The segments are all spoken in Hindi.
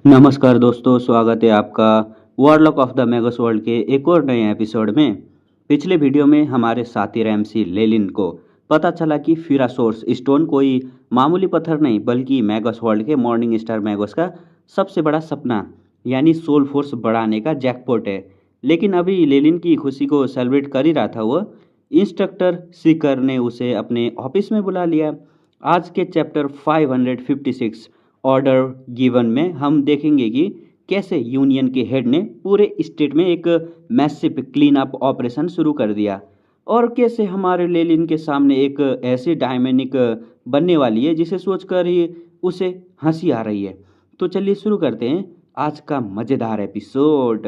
नमस्कार दोस्तों, स्वागत है आपका warlock of the magus world के एक और नए एपिसोड में। पिछले वीडियो में हमारे साथी रैमसी लेलिन को पता चला कि फिरासोर्स स्टोन कोई मामूली पत्थर नहीं बल्कि मैगस वर्ल्ड के मॉर्निंग स्टार मैगस का सबसे बड़ा सपना यानी सोल फोर्स बढ़ाने का जैकपॉट है। लेकिन अभी लेलिन की खुशी को सेलिब्रेट कर ही रहा था वो, इंस्ट्रक्टर सीकर ने उसे अपने ऑफिस में बुला लिया। आज के चैप्टर 556 ऑर्डर गिवन में हम देखेंगे कि कैसे यूनियन के हेड ने पूरे स्टेट में एक मैसिव क्लीन अप ऑपरेशन शुरू कर दिया और कैसे हमारे लेलिन के सामने एक ऐसी डायमेनिक बनने वाली है जिसे सोचकर ही उसे हंसी आ रही है। तो चलिए शुरू करते हैं आज का मज़ेदार एपिसोड।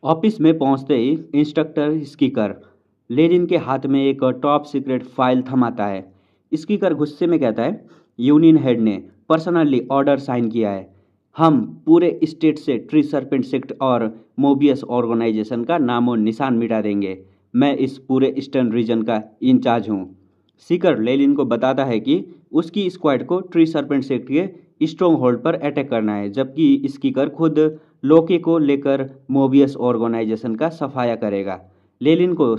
ऑफिस में पहुंचते ही इंस्ट्रक्टर स्कीकर लेनिन के हाथ में एक टॉप सीक्रेट फाइल थमाता है। स्कीकर गुस्से में कहता है, यूनियन हेड ने पर्सनली ऑर्डर साइन किया है। हम पूरे स्टेट से ट्री सर्पेंट सेक्ट और मोबियस ऑर्गेनाइजेशन का नामो निशान मिटा देंगे। मैं इस पूरे ईस्टर्न रीजन का इंचार्ज हूँ। सीकर लेलिन को बताता है कि उसकी स्क्वाड को ट्री सर्पेंट सेक्ट के स्ट्रॉन्ग होल्ड पर अटैक करना है, जबकि स्कीकर खुद लोके को लेकर मोबियस ऑर्गेनाइजेशन का सफाया करेगा। लेलिन को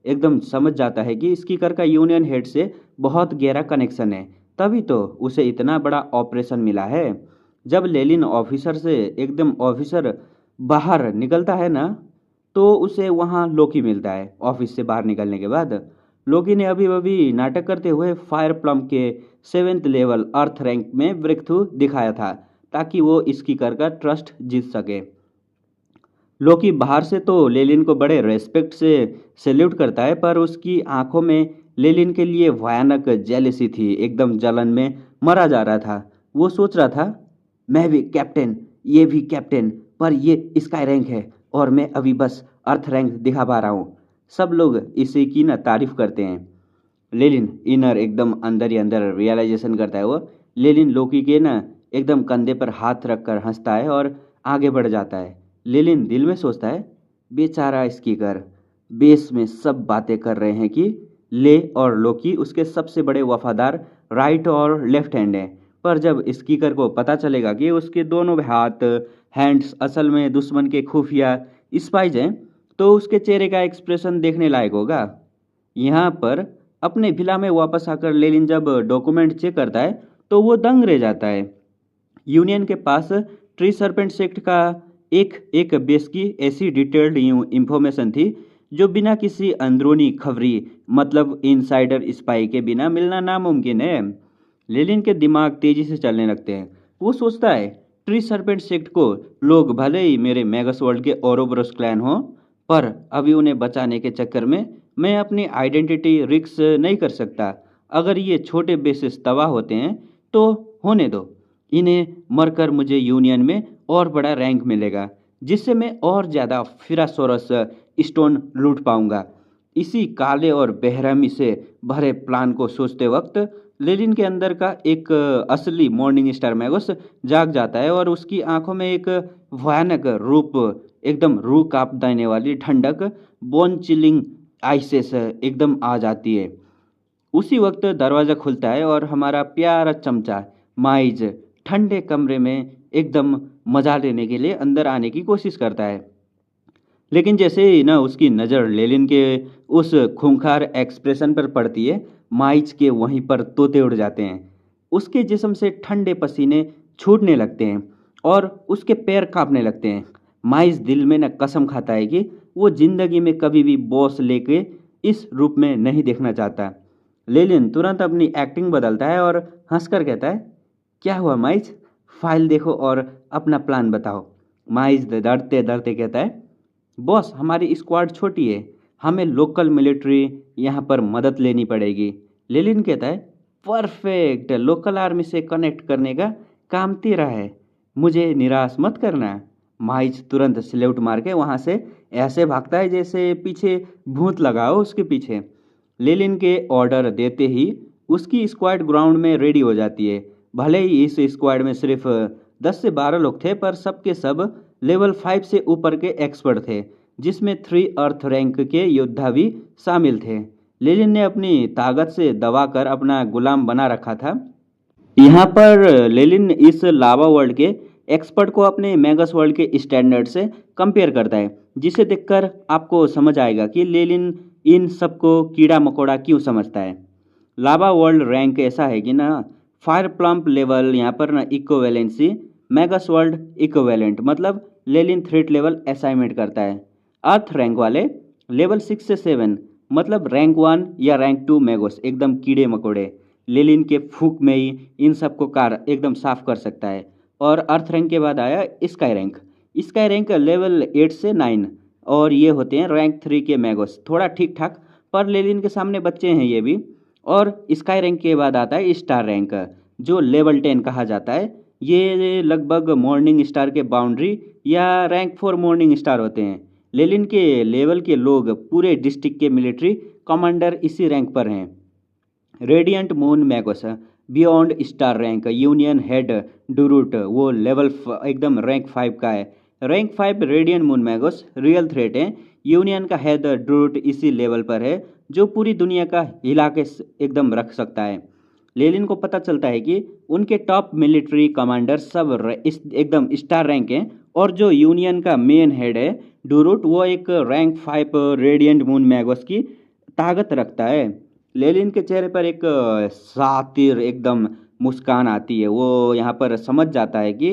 एकदम समझ जाता है कि स्कीकर का यूनियन हेड से बहुत गहरा कनेक्शन है, तभी तो उसे इतना बड़ा ऑपरेशन मिला है। जब लेलिन ऑफिसर बाहर निकलता है ना, तो उसे वहाँ लोकी मिलता है। ऑफिस से बाहर निकलने के बाद लोकी ने अभी अभी नाटक करते हुए फायर प्लम के 7th लेवल अर्थ रैंक में ब्रेक थ्रू दिखाया था ताकि वो स्कीकर का ट्रस्ट जीत सके। लोकी बाहर से तो लेलिन को बड़े रेस्पेक्ट से सैल्यूट करता है, पर उसकी आंखों में लेलिन के लिए भयानक जेलसी थी। एकदम जलन में मरा जा रहा था। वो सोच रहा था, मैं भी कैप्टन, ये भी कैप्टन, पर ये स्काई रैंक है और मैं अभी बस अर्थ रैंक दिखा पा रहा हूँ। सब लोग इसी की ना तारीफ करते हैं। लेलिन इनर एकदम अंदर ही अंदर रियलाइजेशन करता है। वो लेलिन लोकी के ना एकदम कंधे पर हाथ रखकर हंसता है और आगे बढ़ जाता है। लेलिन दिल में सोचता है, बेचारा स्कीकर, बेस में सब बातें कर रहे हैं कि ले और लोकी उसके सबसे बड़े वफादार राइट और लेफ्ट हैंड हैं, पर जब स्कीकर को पता चलेगा कि उसके दोनों हैंड्स असल में दुश्मन के खुफिया स्पाइज हैं, तो उसके चेहरे का एक्सप्रेशन देखने लायक होगा। यहाँ पर अपने विला में वापस आकर लेलिन जब डॉक्यूमेंट चेक करता है तो वो दंग रह जाता है। यूनियन के पास ट्री सर्पेंट सेक्ट का एक एक बेस की ऐसी डिटेल्ड इंफॉर्मेशन थी जो बिना किसी अंदरूनी खबरी मतलब इनसाइडर स्पाई के बिना मिलना नामुमकिन है। लेलिन के दिमाग तेजी से चलने लगते हैं। वो सोचता है, ट्री सर्पेंट सेक्ट को लोग भले ही मेरे मेगस वर्ल्ड के ओरोबरोस क्लैन हो, पर अभी उन्हें बचाने के चक्कर में मैं अपनी आइडेंटिटी रिस्क नहीं कर सकता। अगर ये छोटे बेसिस तबाह होते हैं तो होने दो, इन्हें मरकर मुझे यूनियन में और बड़ा रैंक मिलेगा, जिससे मैं और ज़्यादा फिरासोरस स्टोन लूट पाऊंगा। इसी काले और बेरहमी से भरे प्लान को सोचते वक्त लेलिन के अंदर का एक असली मॉर्निंग स्टार मैगस जाग जाता है और उसकी आंखों में एक भयानक रूप, एकदम रूह कांप देने वाली ठंडक, बोन चिलिंग आइसेस एकदम आ जाती है। उसी वक्त दरवाज़ा खुलता है और हमारा प्यारा चमचा माइज ठंडे कमरे में एकदम मजा लेने के लिए अंदर आने की कोशिश करता है। लेकिन जैसे ही ना उसकी नज़र लेलिन के उस खूंखार एक्सप्रेशन पर पड़ती है, माइज के वहीं पर तोते उड़ जाते हैं। उसके जिस्म से ठंडे पसीने छूटने लगते हैं और उसके पैर कांपने लगते हैं। माइज दिल में न कसम खाता है कि वो जिंदगी में कभी भी बॉस लेके इस रूप में नहीं देखना चाहता। लेलिन तुरंत अपनी एक्टिंग बदलता है और हंसकर कहता है, क्या हुआ माइज, फाइल देखो और अपना प्लान बताओ। माइज डरते डरते कहता है, बॉस हमारी स्क्वाड छोटी है, हमें लोकल मिलिट्री यहाँ पर मदद लेनी पड़ेगी। लेलिन कहता है, परफेक्ट, लोकल आर्मी से कनेक्ट करने का काम तेरा है, मुझे निराश मत करना। माइज तुरंत सल्यूट मार के वहाँ से ऐसे भागता है जैसे पीछे भूत लगा हो उसके पीछे। लेलिन के ऑर्डर देते ही उसकी स्क्वाड ग्राउंड में रेडी हो जाती है। भले ही इस स्क्वाड में सिर्फ 10 से 12 लोग थे, पर सबके सब लेवल 5 से ऊपर के एक्सपर्ट थे, जिसमें 3 अर्थ रैंक के योद्धा भी शामिल थे। लेलिन ने अपनी ताकत से दबाकर अपना गुलाम बना रखा था। यहाँ पर लेलिन इस लावा वर्ल्ड के एक्सपर्ट को अपने मैगस वर्ल्ड के स्टैंडर्ड से कंपेयर करता है, जिसे देखकर आपको समझ आएगा कि लेलिन इन सबको कीड़ा मकोड़ा क्यों समझता है। लावा वर्ल्ड रैंक ऐसा है कि ना, फायर प्लम्प लेवल यहाँ पर ना इक्विवेलेंसी मैगस वर्ल्ड इक्विवेलेंट, मतलब लेलिन थ्रेट लेवल असाइनमेंट करता है। अर्थ रैंक वाले लेवल 6 से 7, मतलब रैंक 1 या रैंक 2 मैगोस एकदम कीड़े मकोड़े लेलिन के फूक में ही इन सबको कार एकदम साफ कर सकता है। और अर्थ रैंक के बाद आया sky rank. Sky rank level 8 से 9, और ये होते हैं रैंक 3 के मैगोस, थोड़ा ठीक ठाक पर लेलिन के सामने बच्चे हैं ये भी। और स्काई रैंक के बाद आता है स्टार रैंक, जो लेवल 10 कहा जाता है। ये लगभग मॉर्निंग स्टार के बाउंड्री या रैंक 4 मॉर्निंग स्टार होते हैं। लेलिन के लेवल के लोग पूरे डिस्ट्रिक्ट के मिलिट्री कमांडर इसी रैंक पर हैं। Radiant moon Magos beyond star rank union head डूरूट, वो लेवल एकदम रैंक 5 का है। Rank 5 radiant moon Magos real threat है। यूनियन का हेड डूरूट इसी लेवल पर है, जो पूरी दुनिया का हिला के एकदम रख सकता है। लेलिन को पता चलता है कि उनके टॉप मिलिट्री कमांडर सब इस एकदम स्टार रैंक हैं, और जो यूनियन का मेन हेड है डूरूट, वो एक रैंक 5 रेडियंट मून मैगोस की ताकत रखता है। लेलिन के चेहरे पर एक सातिर एकदम मुस्कान आती है। वो यहाँ पर समझ जाता है कि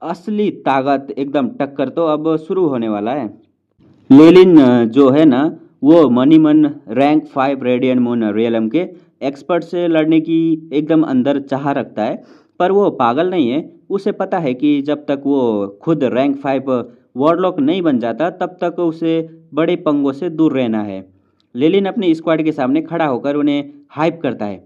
असली ताकत एकदम टक्कर तो अब शुरू होने वाला है। लेलिन जो है ना, वो मनी मन रैंक 5 रेडियन मून रियलम के एक्सपर्ट से लड़ने की एकदम अंदर चाह रखता है, पर वो पागल नहीं है। उसे पता है कि जब तक वो खुद रैंक 5 वॉरलॉक नहीं बन जाता, तब तक उसे बड़े पंगों से दूर रहना है। लेलिन अपनी स्क्वाड के सामने खड़ा होकर उन्हें हाइप करता है।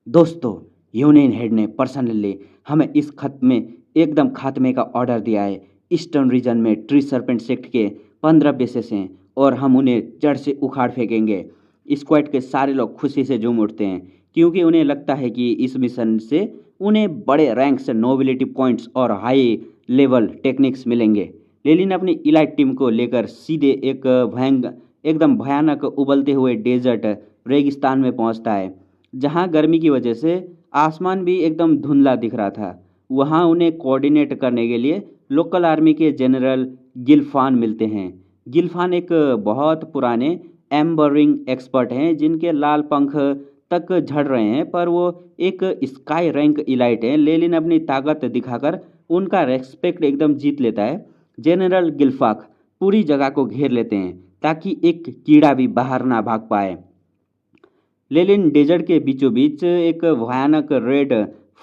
दोस्तों, यूनियन हेड ने पर्सनली हमें इस खत में एकदम खात्मे का ऑर्डर दिया है। ईस्टर्न रीजन में ट्री सर्पेंट सेक्ट के 15 बेसेस हैं, और हम उन्हें जड़ से उखाड़ फेंकेंगे। स्क्वाड के सारे लोग खुशी से झूम उठते हैं, क्योंकि उन्हें लगता है कि इस मिशन से उन्हें बड़े रैंक से नोबिलिटी पॉइंट्स और हाई लेवल टेक्निक्स मिलेंगे। लेलिन अपनी इलाइट टीम को लेकर सीधे एक एकदम भयानक उबलते हुए डेजर्ट रेगिस्तान में पहुंचता है, जहां गर्मी की वजह से आसमान भी एकदम धुंधला दिख रहा था। वहां उन्हें कोऑर्डिनेट करने के लिए लोकल आर्मी के जनरल गिल्फान मिलते हैं। गिल्फान एक बहुत पुराने एम्बरिंग एक्सपर्ट हैं, जिनके लाल पंख तक झड़ रहे हैं, पर वो एक स्काई रैंक इलाइट है। लेलिन अपनी ताकत दिखाकर उनका रेस्पेक्ट एकदम जीत लेता है। जनरल गिल्फाक पूरी जगह को घेर लेते हैं, ताकि एक कीड़ा भी बाहर ना भाग पाए। लेलिन डेजर्ट के बीचों बीच एक भयानक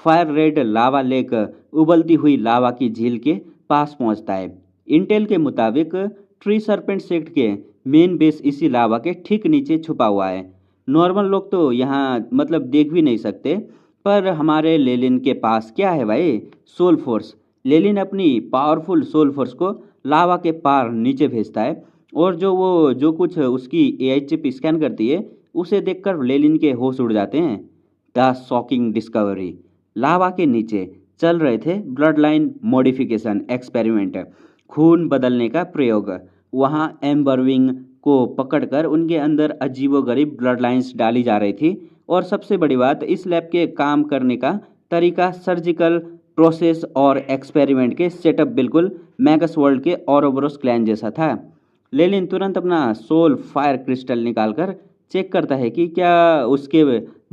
फायर रेड लावा लेक उबलती हुई लावा की झील के पास पहुंचता है। इंटेल के मुताबिक ट्री सर्पेंट सेक्ट के मेन बेस इसी लावा के ठीक नीचे छुपा हुआ है। नॉर्मल लोग तो यहाँ मतलब देख भी नहीं सकते, पर हमारे लेलिन के पास क्या है भाई, सोल फोर्स। लेलिन अपनी पावरफुल सोल फोर्स को लावा के पार नीचे भेजता है, और जो कुछ उसकी एआई चिप स्कैन करती है, उसे देखकर लेलिन के होश उड़ जाते हैं। द शॉकिंग डिस्कवरी, लावा के नीचे चल रहे थे ब्लड लाइन मॉडिफिकेशन एक्सपेरिमेंट, खून बदलने का प्रयोग। वहाँ एम्बरविंग को पकड़कर उनके अंदर अजीबोगरीब ब्लड लाइंस डाली जा रही थी। और सबसे बड़ी बात, इस लैब के काम करने का तरीका, सर्जिकल प्रोसेस और एक्सपेरिमेंट के सेटअप बिल्कुल मैगस वर्ल्ड के औरोबोरोस क्लैन जैसा था। लेलिन तुरंत अपना सोल फायर क्रिस्टल निकालकर चेक करता है कि क्या उसके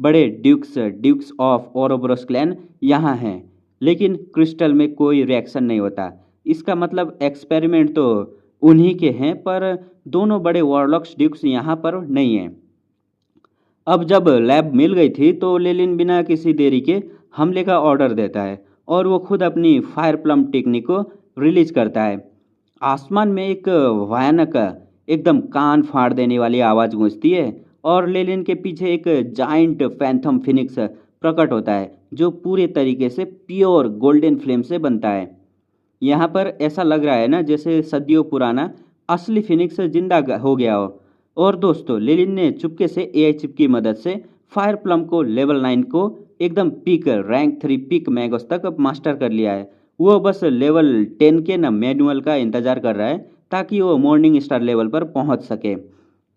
बड़े ड्यूक्स ऑफ औरोबोरोस क्लैन यहाँ हैं, लेकिन क्रिस्टल में कोई रिएक्शन नहीं होता। इसका मतलब एक्सपेरिमेंट तो उन्हीं के हैं, पर दोनों बड़े वॉरलॉक्स ड्यूक्स यहाँ पर नहीं हैं। अब जब लैब मिल गई थी, तो लेलिन बिना किसी देरी के हमले का ऑर्डर देता है, और वो खुद अपनी फायर प्लम टेक्निक को रिलीज करता है। आसमान में एक भयानक एकदम कान फाड़ देने वाली आवाज़ गूंजती है, और लेलिन के पीछे एक जाइंट फैंथम फिनिक्स प्रकट होता है, जो पूरे तरीके से प्योर गोल्डन फ्लेम से बनता है। यहाँ पर ऐसा लग रहा है ना, जैसे सदियों पुराना असली फिनिक्स जिंदा हो गया हो। और दोस्तों, लेलिन ने चुपके से एआई चिप की मदद से फायर प्लम को लेवल 9 को एकदम पीक रैंक 3 पीक मैगोस तक मास्टर कर लिया है। वो बस लेवल 10 के ना मैनुअल का इंतजार कर रहा है, ताकि वो मॉर्निंग स्टार लेवल पर पहुंच सके।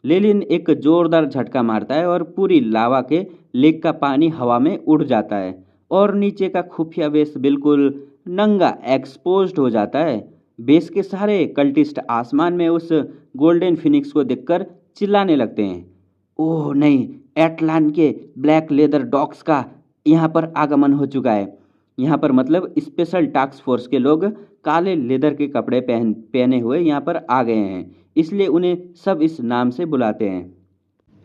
लेलिन एक जोरदार झटका मारता है, और पूरी लावा के लेक का पानी हवा में उड़ जाता है, और नीचे का खुफिया बेस बिल्कुल नंगा एक्सपोज्ड हो जाता है। बेस के सारे कल्टिस्ट आसमान में उस गोल्डन फिनिक्स को देखकर चिल्लाने लगते हैं, ओह नहीं, एटलान के ब्लैक लेदर डॉग्स का यहाँ पर आगमन हो चुका है। यहाँ पर मतलब स्पेशल टास्क फोर्स के लोग काले लेदर के कपड़े पहने हुए यहाँ पर आ गए हैं, इसलिए उन्हें सब इस नाम से बुलाते हैं।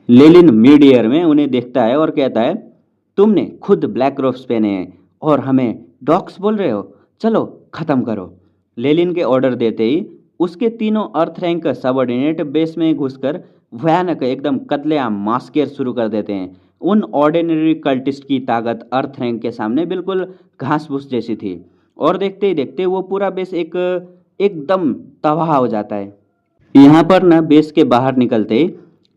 लेलिन मिड ईयर में उन्हें देखता है और कहता है, तुमने खुद ब्लैक रोब्स पहने हैं और हमें डॉग्स बोल रहे हो, चलो खत्म करो। लेलिन के ऑर्डर देते ही उसके तीनों अर्थ रैंक सबऑर्डिनेट बेस में घुसकर भयानक एकदम कत्लेआम मास्केर शुरू कर देते हैं। उन ऑर्डिनरी कल्टिस्ट की ताकत अर्थ रैंक के सामने बिल्कुल घास फूस जैसी थी और देखते ही देखते वो पूरा बेस एकदम तबाह हो जाता है। यहाँ पर ना बेस के बाहर निकलते ही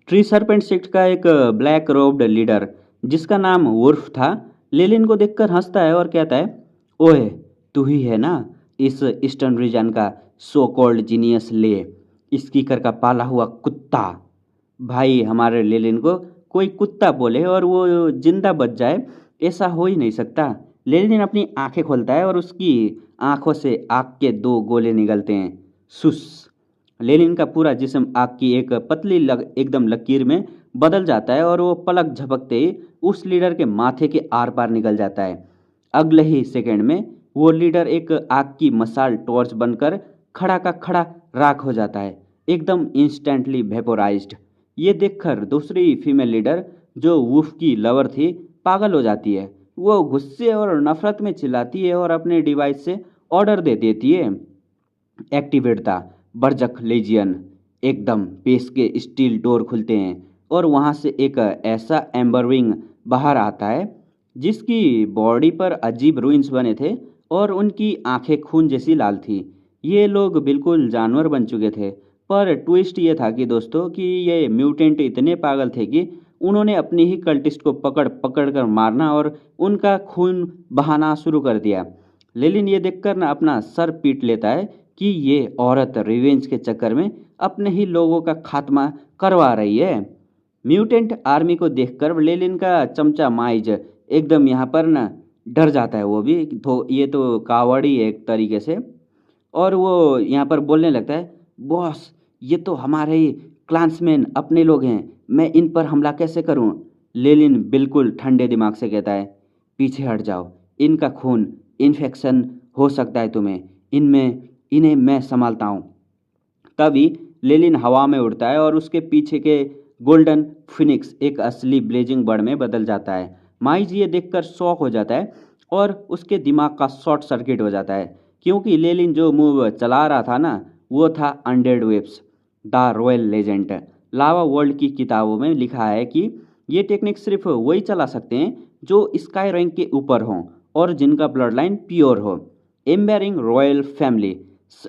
ट्री सर्पेंट सेक्ट का एक ब्लैक रोब्ड लीडर जिसका नाम वुर्फ था, लेलिन को देखकर हंसता है और कहता है, ओए तू ही है ना इस ईस्टर्न रीजन का सो कॉल्ड जीनियस स्पीकर का पाला हुआ कुत्ता। भाई हमारे लेलिन को कोई कुत्ता बोले और वो जिंदा बच जाए, ऐसा हो ही नहीं सकता। लेलिन अपनी आंखें खोलता है और उसकी आंखों से आग के दो गोले निकलते हैं। सुस। लेनिन का पूरा जिस्म आग की एक पतली एकदम लकीर में बदल जाता है और वो पलक झपकते ही उस लीडर के माथे के आर पार निकल जाता है। अगले ही सेकंड में वो लीडर एक आग की मसाल टॉर्च बनकर खड़ा का खड़ा राख हो जाता है, एकदम इंस्टेंटली वेपोराइज्ड। ये देखकर दूसरी फीमेल लीडर जो वुफ की लवर थी पागल हो जाती है। वो गुस्से और नफरत में चिल्लाती है और अपने डिवाइस से ऑर्डर दे देती है, एक्टिवेट द बर्जक लेजियन। एकदम बेस के स्टील डोर खुलते हैं और वहाँ से एक ऐसा एम्बरविंग बाहर आता है जिसकी बॉडी पर अजीब रूइंस बने थे और उनकी आंखें खून जैसी लाल थी। ये लोग बिल्कुल जानवर बन चुके थे, पर ट्विस्ट ये था कि दोस्तों कि ये म्यूटेंट इतने पागल थे कि उन्होंने अपनी ही कल्टिस्ट को पकड़ पकड़ कर मारना और उनका खून बहाना शुरू कर दिया। लेलिन ये देखकर ना अपना सर पीट लेता है कि ये औरत रिवेंज के चक्कर में अपने ही लोगों का खात्मा करवा रही है। म्यूटेंट आर्मी को देखकर लेलिन का चमचा माइज एकदम यहाँ पर ना डर जाता है, वो भी तो ये तो कावड़ी है एक तरीके से, और वो यहाँ पर बोलने लगता है, बॉस ये तो हमारे ही क्लान्समैन अपने लोग हैं, मैं इन पर हमला कैसे करूं? लेलिन बिल्कुल ठंडे दिमाग से कहता है, पीछे हट जाओ, इनका खून इन्फेक्शन हो सकता है तुम्हें, इन्हें मैं संभालता हूँ। तभी लेलिन हवा में उड़ता है और उसके पीछे के गोल्डन फिनिक्स एक असली ब्लेजिंग बर्ड में बदल जाता है। माइज ये देखकर शॉक हो जाता है और उसके दिमाग का शॉर्ट सर्किट हो जाता है, क्योंकि लेलिन जो मूव चला रहा था ना वो था undead waves the royal legend. Lava world की किताबों में लिखा है कि ये टेक्निक सिर्फ वही चला सकते हैं जो स्काई रैंक के ऊपर हों और जिनका ब्लड लाइन प्योर हो। एम्बेरिंग रॉयल फैमिली,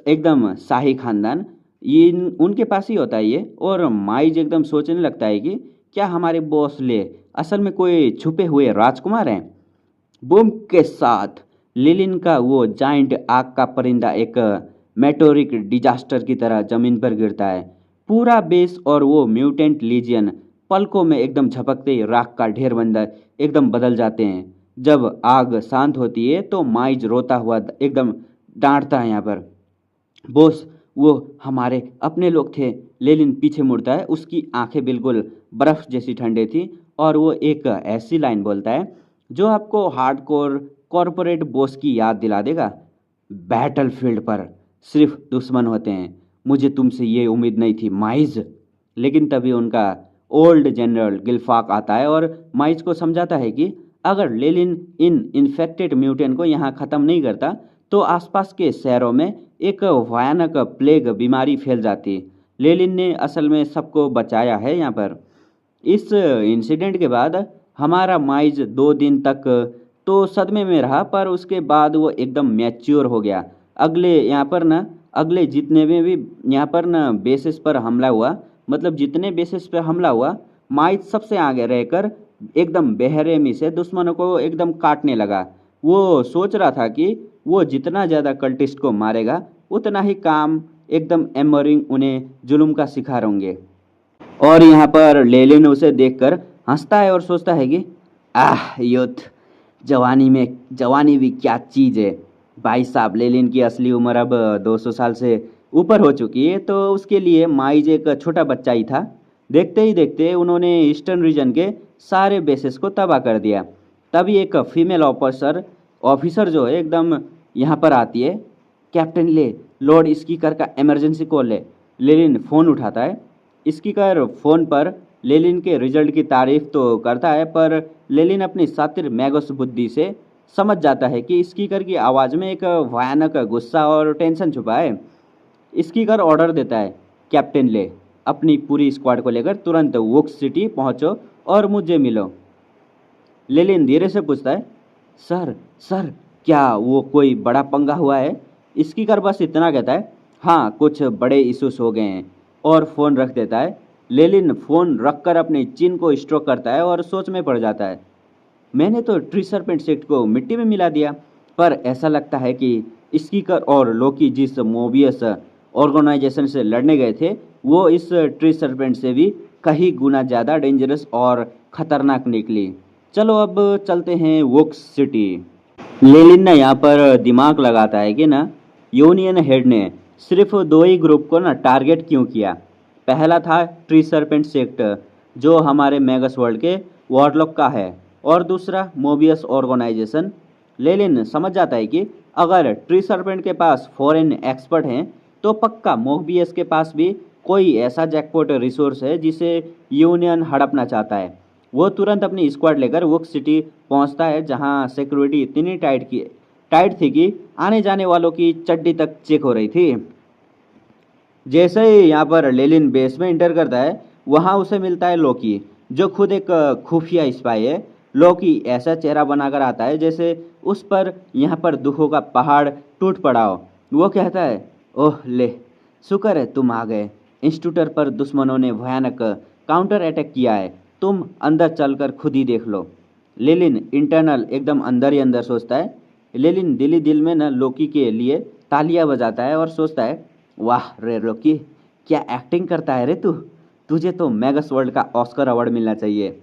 एकदम शाही खानदान, ये उनके पास ही होता है ये। और माइज एकदम सोचने लगता है कि क्या हमारे बॉस ले असल में कोई छुपे हुए राजकुमार हैं। बूम के साथ लेलिन का वो जाइंट आग का परिंदा एक मेटोरिक डिजास्टर की तरह जमीन पर गिरता है। पूरा बेस और वो म्यूटेंट लीजियन पलकों में एकदम झपकते ही राख का ढेर बंदर एकदम बदल जाते हैं। जब आग शांत होती है तो माइज रोता हुआ एकदम डांटता है यहाँ पर, बॉस वो हमारे अपने लोग थे। लेलिन पीछे मुड़ता है, उसकी आंखें बिल्कुल बर्फ जैसी ठंडी थी और वो एक ऐसी लाइन बोलता है जो आपको हार्डकोर कॉरपोरेट बॉस की याद दिला देगा, बैटलफील्ड पर सिर्फ दुश्मन होते हैं, मुझे तुमसे ये उम्मीद नहीं थी माइज। लेकिन तभी उनका ओल्ड जनरल गिल्फाक आता है और माइज को समझाता है कि अगर लेलिन इन इन्फेक्टेड म्यूटेंट को यहाँ ख़त्म नहीं करता तो आसपास के शहरों में एक भयानक प्लेग बीमारी फैल जाती। लेलिन ने असल में सबको बचाया है यहाँ पर। इस इंसिडेंट के बाद हमारा माइज 2 दिन तक तो सदमे में रहा, पर उसके बाद वो एकदम मैच्योर हो गया। अगले जितने में भी यहाँ पर ना बेसिस पर हमला हुआ, मतलब जितने बेसिस पर हमला हुआ, माइज सबसे आगे रहकर एकदम बेरहमी से दुश्मनों को एकदम काटने लगा। वो सोच रहा था कि वो जितना ज़्यादा कल्टिस्ट को मारेगा उतना ही काम एकदम एम्बरिंग उन्हें जुल्म का शिकार होंगे। और यहाँ पर लेलिन उसे देखकर हंसता है और सोचता है कि आह यूथ, जवानी भी क्या चीज़ है। भाई साहब, लेलिन की असली उम्र अब 200 साल से ऊपर हो चुकी है, तो उसके लिए माइज एक छोटा बच्चा ही था। देखते ही देखते उन्होंने ईस्टर्न रीजन के सारे बेसेस को तबाह कर दिया। तभी एक फीमेल ऑफिसर जो है एकदम यहाँ पर आती है। कैप्टन ले, लॉर्ड स्कीकर का इमरजेंसी कॉल है। लेलिन फ़ोन उठाता है। स्कीकर फ़ोन पर लेलिन के रिजल्ट की तारीफ तो करता है, पर लेलिन अपनी शातिर मैगोस बुद्धि से समझ जाता है कि स्कीकर की आवाज़ में एक भयानक गुस्सा और टेंशन छुपा है। स्कीकर ऑर्डर देता है, कैप्टन ले, अपनी पूरी स्क्वाड को लेकर तुरंत वुक्स सिटी पहुंचो और मुझे मिलो। लेलिन धीरे से पूछता है, सर सर, क्या वो कोई बड़ा पंगा हुआ है? स्कीकर बस इतना कहता है, हाँ कुछ बड़े इश्यूज हो गए हैं, और फ़ोन रख देता है। लेलिन फ़ोन रखकर अपनी चिन को स्ट्रोक करता है और सोच में पड़ जाता है। मैंने तो ट्री सर्पेंट सेक्ट को मिट्टी में मिला दिया, पर ऐसा लगता है कि स्कीकर और लोकी जिस मोबियस ऑर्गेनाइजेशन से लड़ने गए थे, वो इस ट्री सर्पेंट से भी कहीं गुना ज़्यादा डेंजरस और ख़तरनाक निकली। चलो अब चलते हैं वुक्स सिटी। लेलिन ना यहाँ पर दिमाग लगाता है कि ना यूनियन हेड ने सिर्फ दो ही ग्रुप को ना टारगेट क्यों किया। पहला था ट्री सर्पेंट सेक्ट, जो हमारे मैगस वर्ल्ड के वॉरलॉक का है, और दूसरा मोबियस ऑर्गेनाइजेशन। लेलिन समझ जाता है कि अगर ट्री सर्पेंट के पास फॉरेन एक्सपर्ट हैं, तो पक्का मोबियस के पास भी कोई ऐसा जैकपॉट रिसोर्स है जिसे यूनियन हड़पना चाहता है। वो तुरंत अपनी स्क्वाड लेकर वुक सिटी पहुंचता है, जहां सिक्योरिटी इतनी टाइट थी कि आने जाने वालों की चड्डी तक चेक हो रही थी। जैसे ही यहाँ पर लेलिन बेस में इंटर करता है, वहाँ उसे मिलता है लोकी, जो खुद एक खुफिया स्पाई है। लोकी ऐसा चेहरा बनाकर आता है जैसे उस पर यहाँ पर दुखों का पहाड़ टूट पड़ा हो। वो कहता है, ओह ले, शुक्र है तुम आ गए। इंस्टीट्यूटर पर दुश्मनों ने भयानक काउंटर अटैक किया है, तुम अंदर चलकर खुद ही देख लो। लेलिन इंटरनल एकदम अंदर ही अंदर सोचता है। लेलिन दिल ही दिल में न लोकी के लिए तालियां बजाता है और सोचता है, वाह रे लोकी, क्या एक्टिंग करता है रे तू, तुझे तो मैगस वर्ल्ड का ऑस्कर अवार्ड मिलना चाहिए।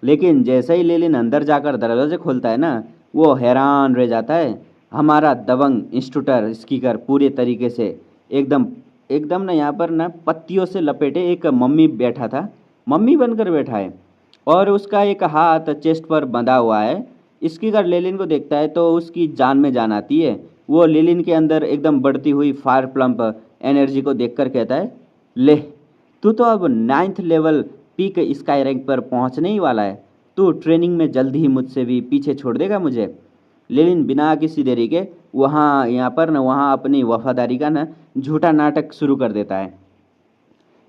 लेकिन जैसे ही लेलिन अंदर जाकर दरवाजे खोलता है ना, वो हैरान रह जाता है। हमारा दबंग इंस्ट्रूटर स्कीकर पूरे तरीके से एकदम एकदम ना यहाँ पर ना पत्तियों से लपेटे एक मम्मी बनकर बैठा है, और उसका एक हाथ चेस्ट पर बंधा हुआ है। स्कीकर लेलिन को देखता है तो उसकी जान में जान आती है। वो लेलिन के अंदर एकदम बढ़ती हुई फायर प्लम्प एनर्जी को देखकर कहता है, ले, तू तो अब 9th level peak sky rank पर पहुंचने ही वाला है। तू ट्रेनिंग में जल्दी ही मुझसे भी पीछे छोड़ देगा मुझे। लेकिन बिना किसी देरी के वहाँ अपनी वफादारी का ना झूठा नाटक शुरू कर देता है।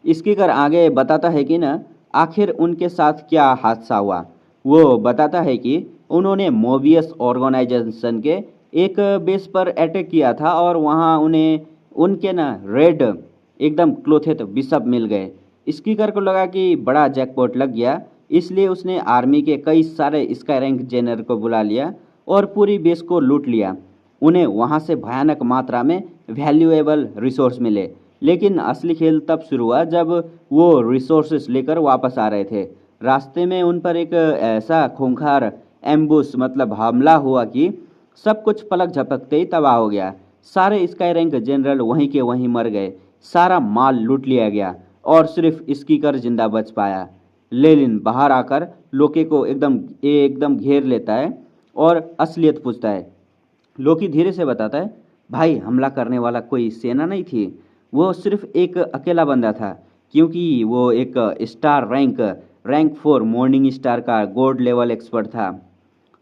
स्पीकर आगे बताता है कि ना आखिर उनके साथ क्या हादसा हुआ। वो बताता है कि उन्होंने मोबियस ऑर्गेनाइजेशन के एक बेस पर अटैक किया था, और वहाँ उन्हें उनके ना रेड एकदम क्लोथेड बिशप मिल गए। स्पीकर को लगा कि बड़ा जैकपॉट लग गया, इसलिए उसने आर्मी के कई सारे स्काई रैंक जेनरल को बुला लिया और पूरी बेस को लूट लिया। उन्हें वहाँ से भयानक मात्रा में वैल्यूएबल रिसोर्स मिले। लेकिन असली खेल तब शुरू हुआ जब वो रिसोर्सेस लेकर वापस आ रहे थे। रास्ते में उन पर एक ऐसा खूंखार एम्बुश मतलब हमला हुआ कि सब कुछ पलक झपकते ही तबाह हो गया। सारे स्काई रैंक जनरल वहीं के वहीं मर गए, सारा माल लूट लिया गया, और सिर्फ स्कीकर जिंदा बच पाया। लेलिन बाहर आकर लोकी को एकदम घेर लेता है और असलियत पूछता है। लोकी धीरे से बताता है, भाई हमला करने वाला कोई सेना नहीं थी, वो सिर्फ एक अकेला बंदा था, क्योंकि वो एक स्टार रैंक 4 मॉर्निंग स्टार का गोल्ड लेवल एक्सपर्ट था।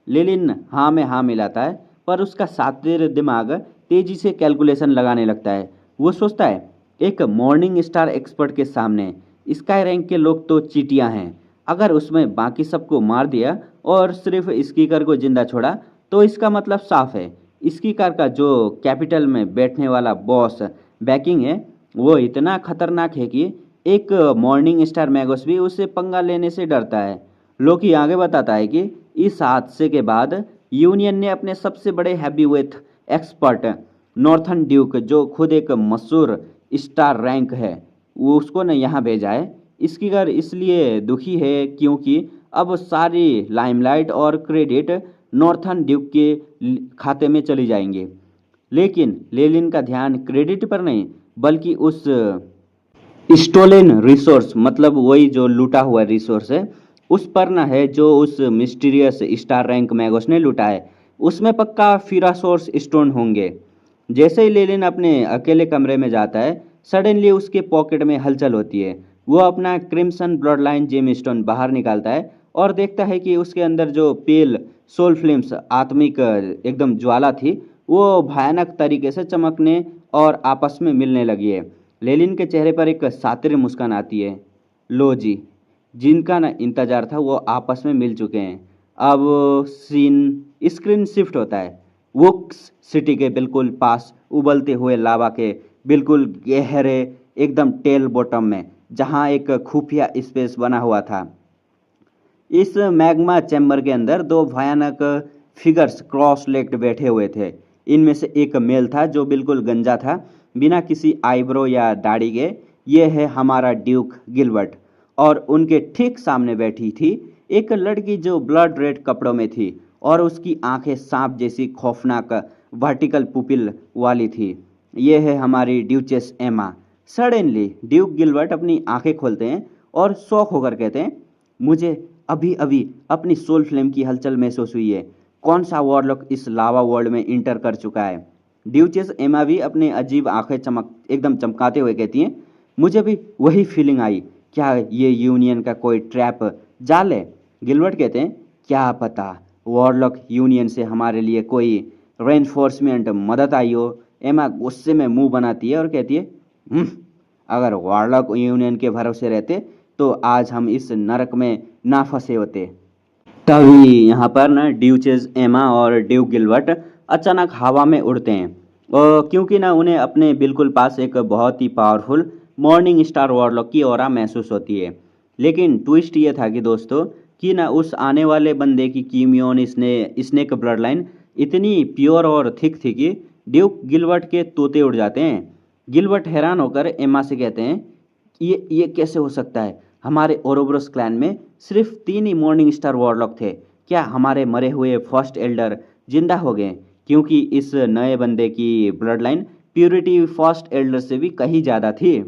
लेलिन हाँ में हाँ मिलाता है, पर उसका शातिर दिमाग तेजी से कैलकुलेशन लगाने लगता है। वो सोचता है, एक मॉर्निंग स्टार एक्सपर्ट के सामने स्काई रैंक के लोग तो चीटियां हैं। अगर उसमें बाकी सबको मार दिया और सिर्फ स्कीकर को जिंदा छोड़ा, तो इसका मतलब साफ है, स्कीकर का जो कैपिटल में बैठने वाला बॉस बैकिंग है, वो इतना खतरनाक है कि एक मॉर्निंग स्टार मैगोस भी उससे पंगा लेने से डरता है। लोकी आगे बताता है कि इस हादसे के बाद यूनियन ने अपने सबसे बड़े हैवीवेट एक्सपर्ट नॉर्थन ड्यूक, जो खुद एक मशहूर स्टार रैंक है, वो उसको न यहाँ भेजा है। स्कीकर इसलिए दुखी है क्योंकि अब सारी लाइमलाइट और क्रेडिट नॉर्थन ड्यूक के खाते में चली जाएंगे। लेकिन लेलिन का ध्यान क्रेडिट पर नहीं बल्कि उस स्टोलन रिसोर्स मतलब वही जो लूटा हुआ रिसोर्स है उस पर ना है जो उस मिस्टीरियस स्टार रैंक मैगोस ने लूटा है। उसमें पक्का फिरासोर्स स्टोन होंगे। जैसे ही लेलिन अपने अकेले कमरे में जाता है सडनली उसके पॉकेट में हलचल होती है। वो अपना crimson blood line gem stone बाहर निकालता है और देखता है कि उसके अंदर जो पेल सोल फ्लेम्स आत्मिक एकदम ज्वाला थी वो भयानक तरीके से चमकने और आपस में मिलने लगी है। लेलिन के चेहरे पर एक सातिर मुस्कान आती है। लो जी, जिनका ना इंतजार था वो आपस में मिल चुके हैं। अब सीन स्क्रीन शिफ्ट होता है वुक्स सिटी के बिल्कुल पास उबलते हुए लावा के बिल्कुल गहरे एकदम टेल बॉटम में, जहां एक खुफिया स्पेस बना हुआ था। इस मैग्मा चैम्बर के अंदर दो भयानक फिगर्स क्रॉस लेग्ड बैठे हुए थे। इनमें से एक मेल था जो बिल्कुल गंजा था, बिना किसी आईब्रो या दाढ़ी के। ये है हमारा ड्यूक गिलबर्ट। और उनके ठीक सामने बैठी थी एक लड़की जो ब्लड रेड कपड़ों में थी और उसकी आंखें सांप जैसी खौफनाक वर्टिकल पुपिल वाली थी। ये है हमारी ड्यूचेस एमा। सडनली ड्यूक गिलबर्ट अपनी आंखें खोलते हैं और शौक होकर कहते हैं, मुझे अभी अभी अपनी सोल फ्लेम की हलचल महसूस हुई है। कौन सा वॉरलॉक इस लावा वर्ल्ड में इंटर कर चुका है? ड्यूचेस एमा भी अपने अजीब आंखें एकदम चमकाते हुए कहती हैं, मुझे भी वही फीलिंग आई। क्या ये यूनियन का कोई ट्रैप जाल है? गिलबर्ट कहते हैं, क्या पता वॉरलॉक यूनियन से हमारे लिए कोई रेनफोर्समेंट मदद आई हो। एमा गुस्से में मुंह बनाती है और कहती है, अगर वॉरलॉक यूनियन के भरोसे रहते तो आज हम इस नरक में ना फंसे होते। तभी यहाँ पर ना ड्यूचेस एमा और ड्यूक गिलबर्ट अचानक हवा में उड़ते हैं और क्योंकि ना उन्हें अपने बिल्कुल पास एक बहुत ही पावरफुल मॉर्निंग स्टार वॉरलॉक की ऑरा महसूस होती है। लेकिन ट्विस्ट ये था कि दोस्तों कि ना उस आने वाले बंदे की कीमियोन स्नेक ब्लड लाइन इतनी प्योर और थिक थी कि ड्यूक गिलबर्ट के तोते उड़ जाते हैं। गिलबर्ट हैरान होकर एमा से कहते हैं, ये कैसे हो सकता है? हमारे ओरोब्रोस क्लैन में सिर्फ 3 ही मॉर्निंग स्टार वॉरलॉक थे। क्या हमारे मरे हुए फर्स्ट एल्डर जिंदा हो गए? क्योंकि इस नए बंदे की blood line purity first Elder से भी कहीं ज़्यादा थी।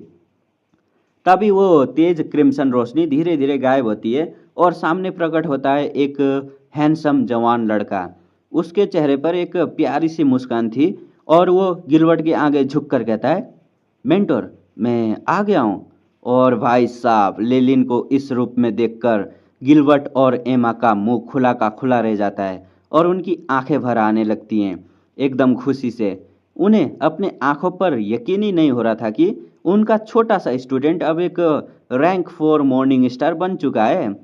तभी वो तेज क्रिम्सन रोशनी धीरे धीरे गायब होती है और सामने प्रकट होता है एक हैंडसम जवान लड़का। उसके चेहरे पर एक प्यारी सी मुस्कान थी और वो गिलबर्ट के आगे झुककर कहता है, मेंटोर, मैं आ गया हूँ। और भाई साहब, लेलिन को इस रूप में देखकर गिलबर्ट और एमा का मुंह खुला का खुला रह जाता है और उनकी आंखें भर आने लगती हैं एकदम खुशी से। उन्हें अपने आंखों पर यकीन ही नहीं हो रहा था कि उनका छोटा सा स्टूडेंट अब एक रैंक 4 मॉर्निंग स्टार बन चुका है।